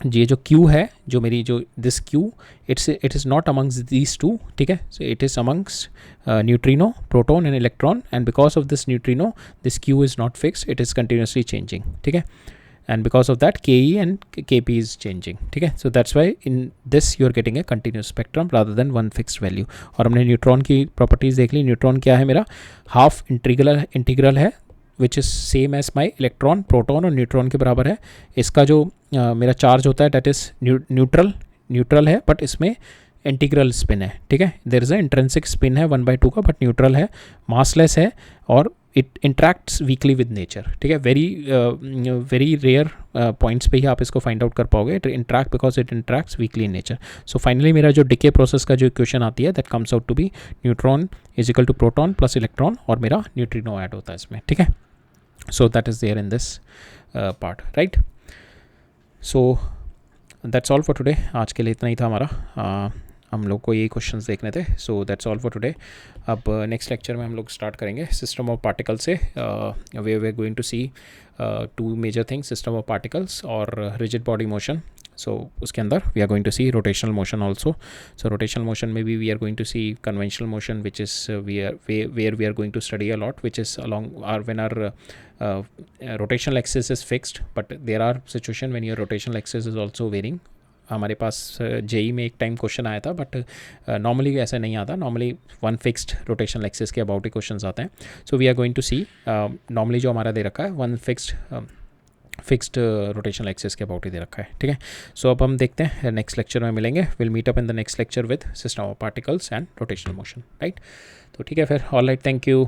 ये जो Q है, जो मेरी जो this Q, it is not amongst these two, ठीक है, so it is amongst neutrino, proton and electron, and because of this neutrino this Q is not fixed, it is continuously changing, ठीक है, and because of that ke and kp is changing, ठीक है। so that's why in this you are getting a continuous spectrum rather than one fixed value। और हमने neutron की properties देख ली। Neutron क्या है, मेरा हाफ इंटीग्रल है which is same as my electron, proton और न्यूट्रॉन के बराबर है। इसका जो मेरा चार्ज होता है डेट इज़ न्यूट्रल है, बट इसमें इंटीग्रल स्पिन है, ठीक है। There is a intrinsic spin है 1/2 का, बट न्यूट्रल है, मासलेस है और it interacts weakly with nature, ठीक है। वेरी रेयर पॉइंट्स पे ही आप इसको फाइंड आउट कर पाओगे। It interact because it interacts weakly in nature. So finally मेरा जो डिके प्रोसेस का जो इक्वेशन आती है that comes out to be neutron is equal to proton plus electron, और मेरा न्यूट्रिनो ऐड होता है इसमें, ठीक है। So that is there in this part, right. So that's all for today. आज के लिए इतना ही था हमारा, हम लोग को यही क्वेश्चंस देखने थे। So that's all for today. अब नेक्स्ट लेक्चर में हम लोग स्टार्ट करेंगे सिस्टम ऑफ पार्टिकल्स से। We are going to see two major things, system of particles और रिजिड बॉडी मोशन। सो उसके अंदर we are going to see rotational motion also. So rotational motion में भी we are going to see conventional motion which is where we are going to study a lot, which is along our when our rotational axis is fixed, but there are situation when your rotational axis is also varying। हमारे पास JEE में एक time question आया था, but normally ऐसा नहीं आता। Normally one fixed rotational axis के about ही क्वेश्चंस आते हैं। So we are going to see normally जो हमारा दे रखा है वन फिक्स्ड रोटेशनल एक्सिस के अबाउट ही दे रखा है, ठीक है। सो अब हम देखते हैं नेक्स्ट लेक्चर में मिलेंगे। Will meet up in the next lecture with system of particles and rotational motion, right. तो ठीक है फिर, ऑल राइट, थैंक यू।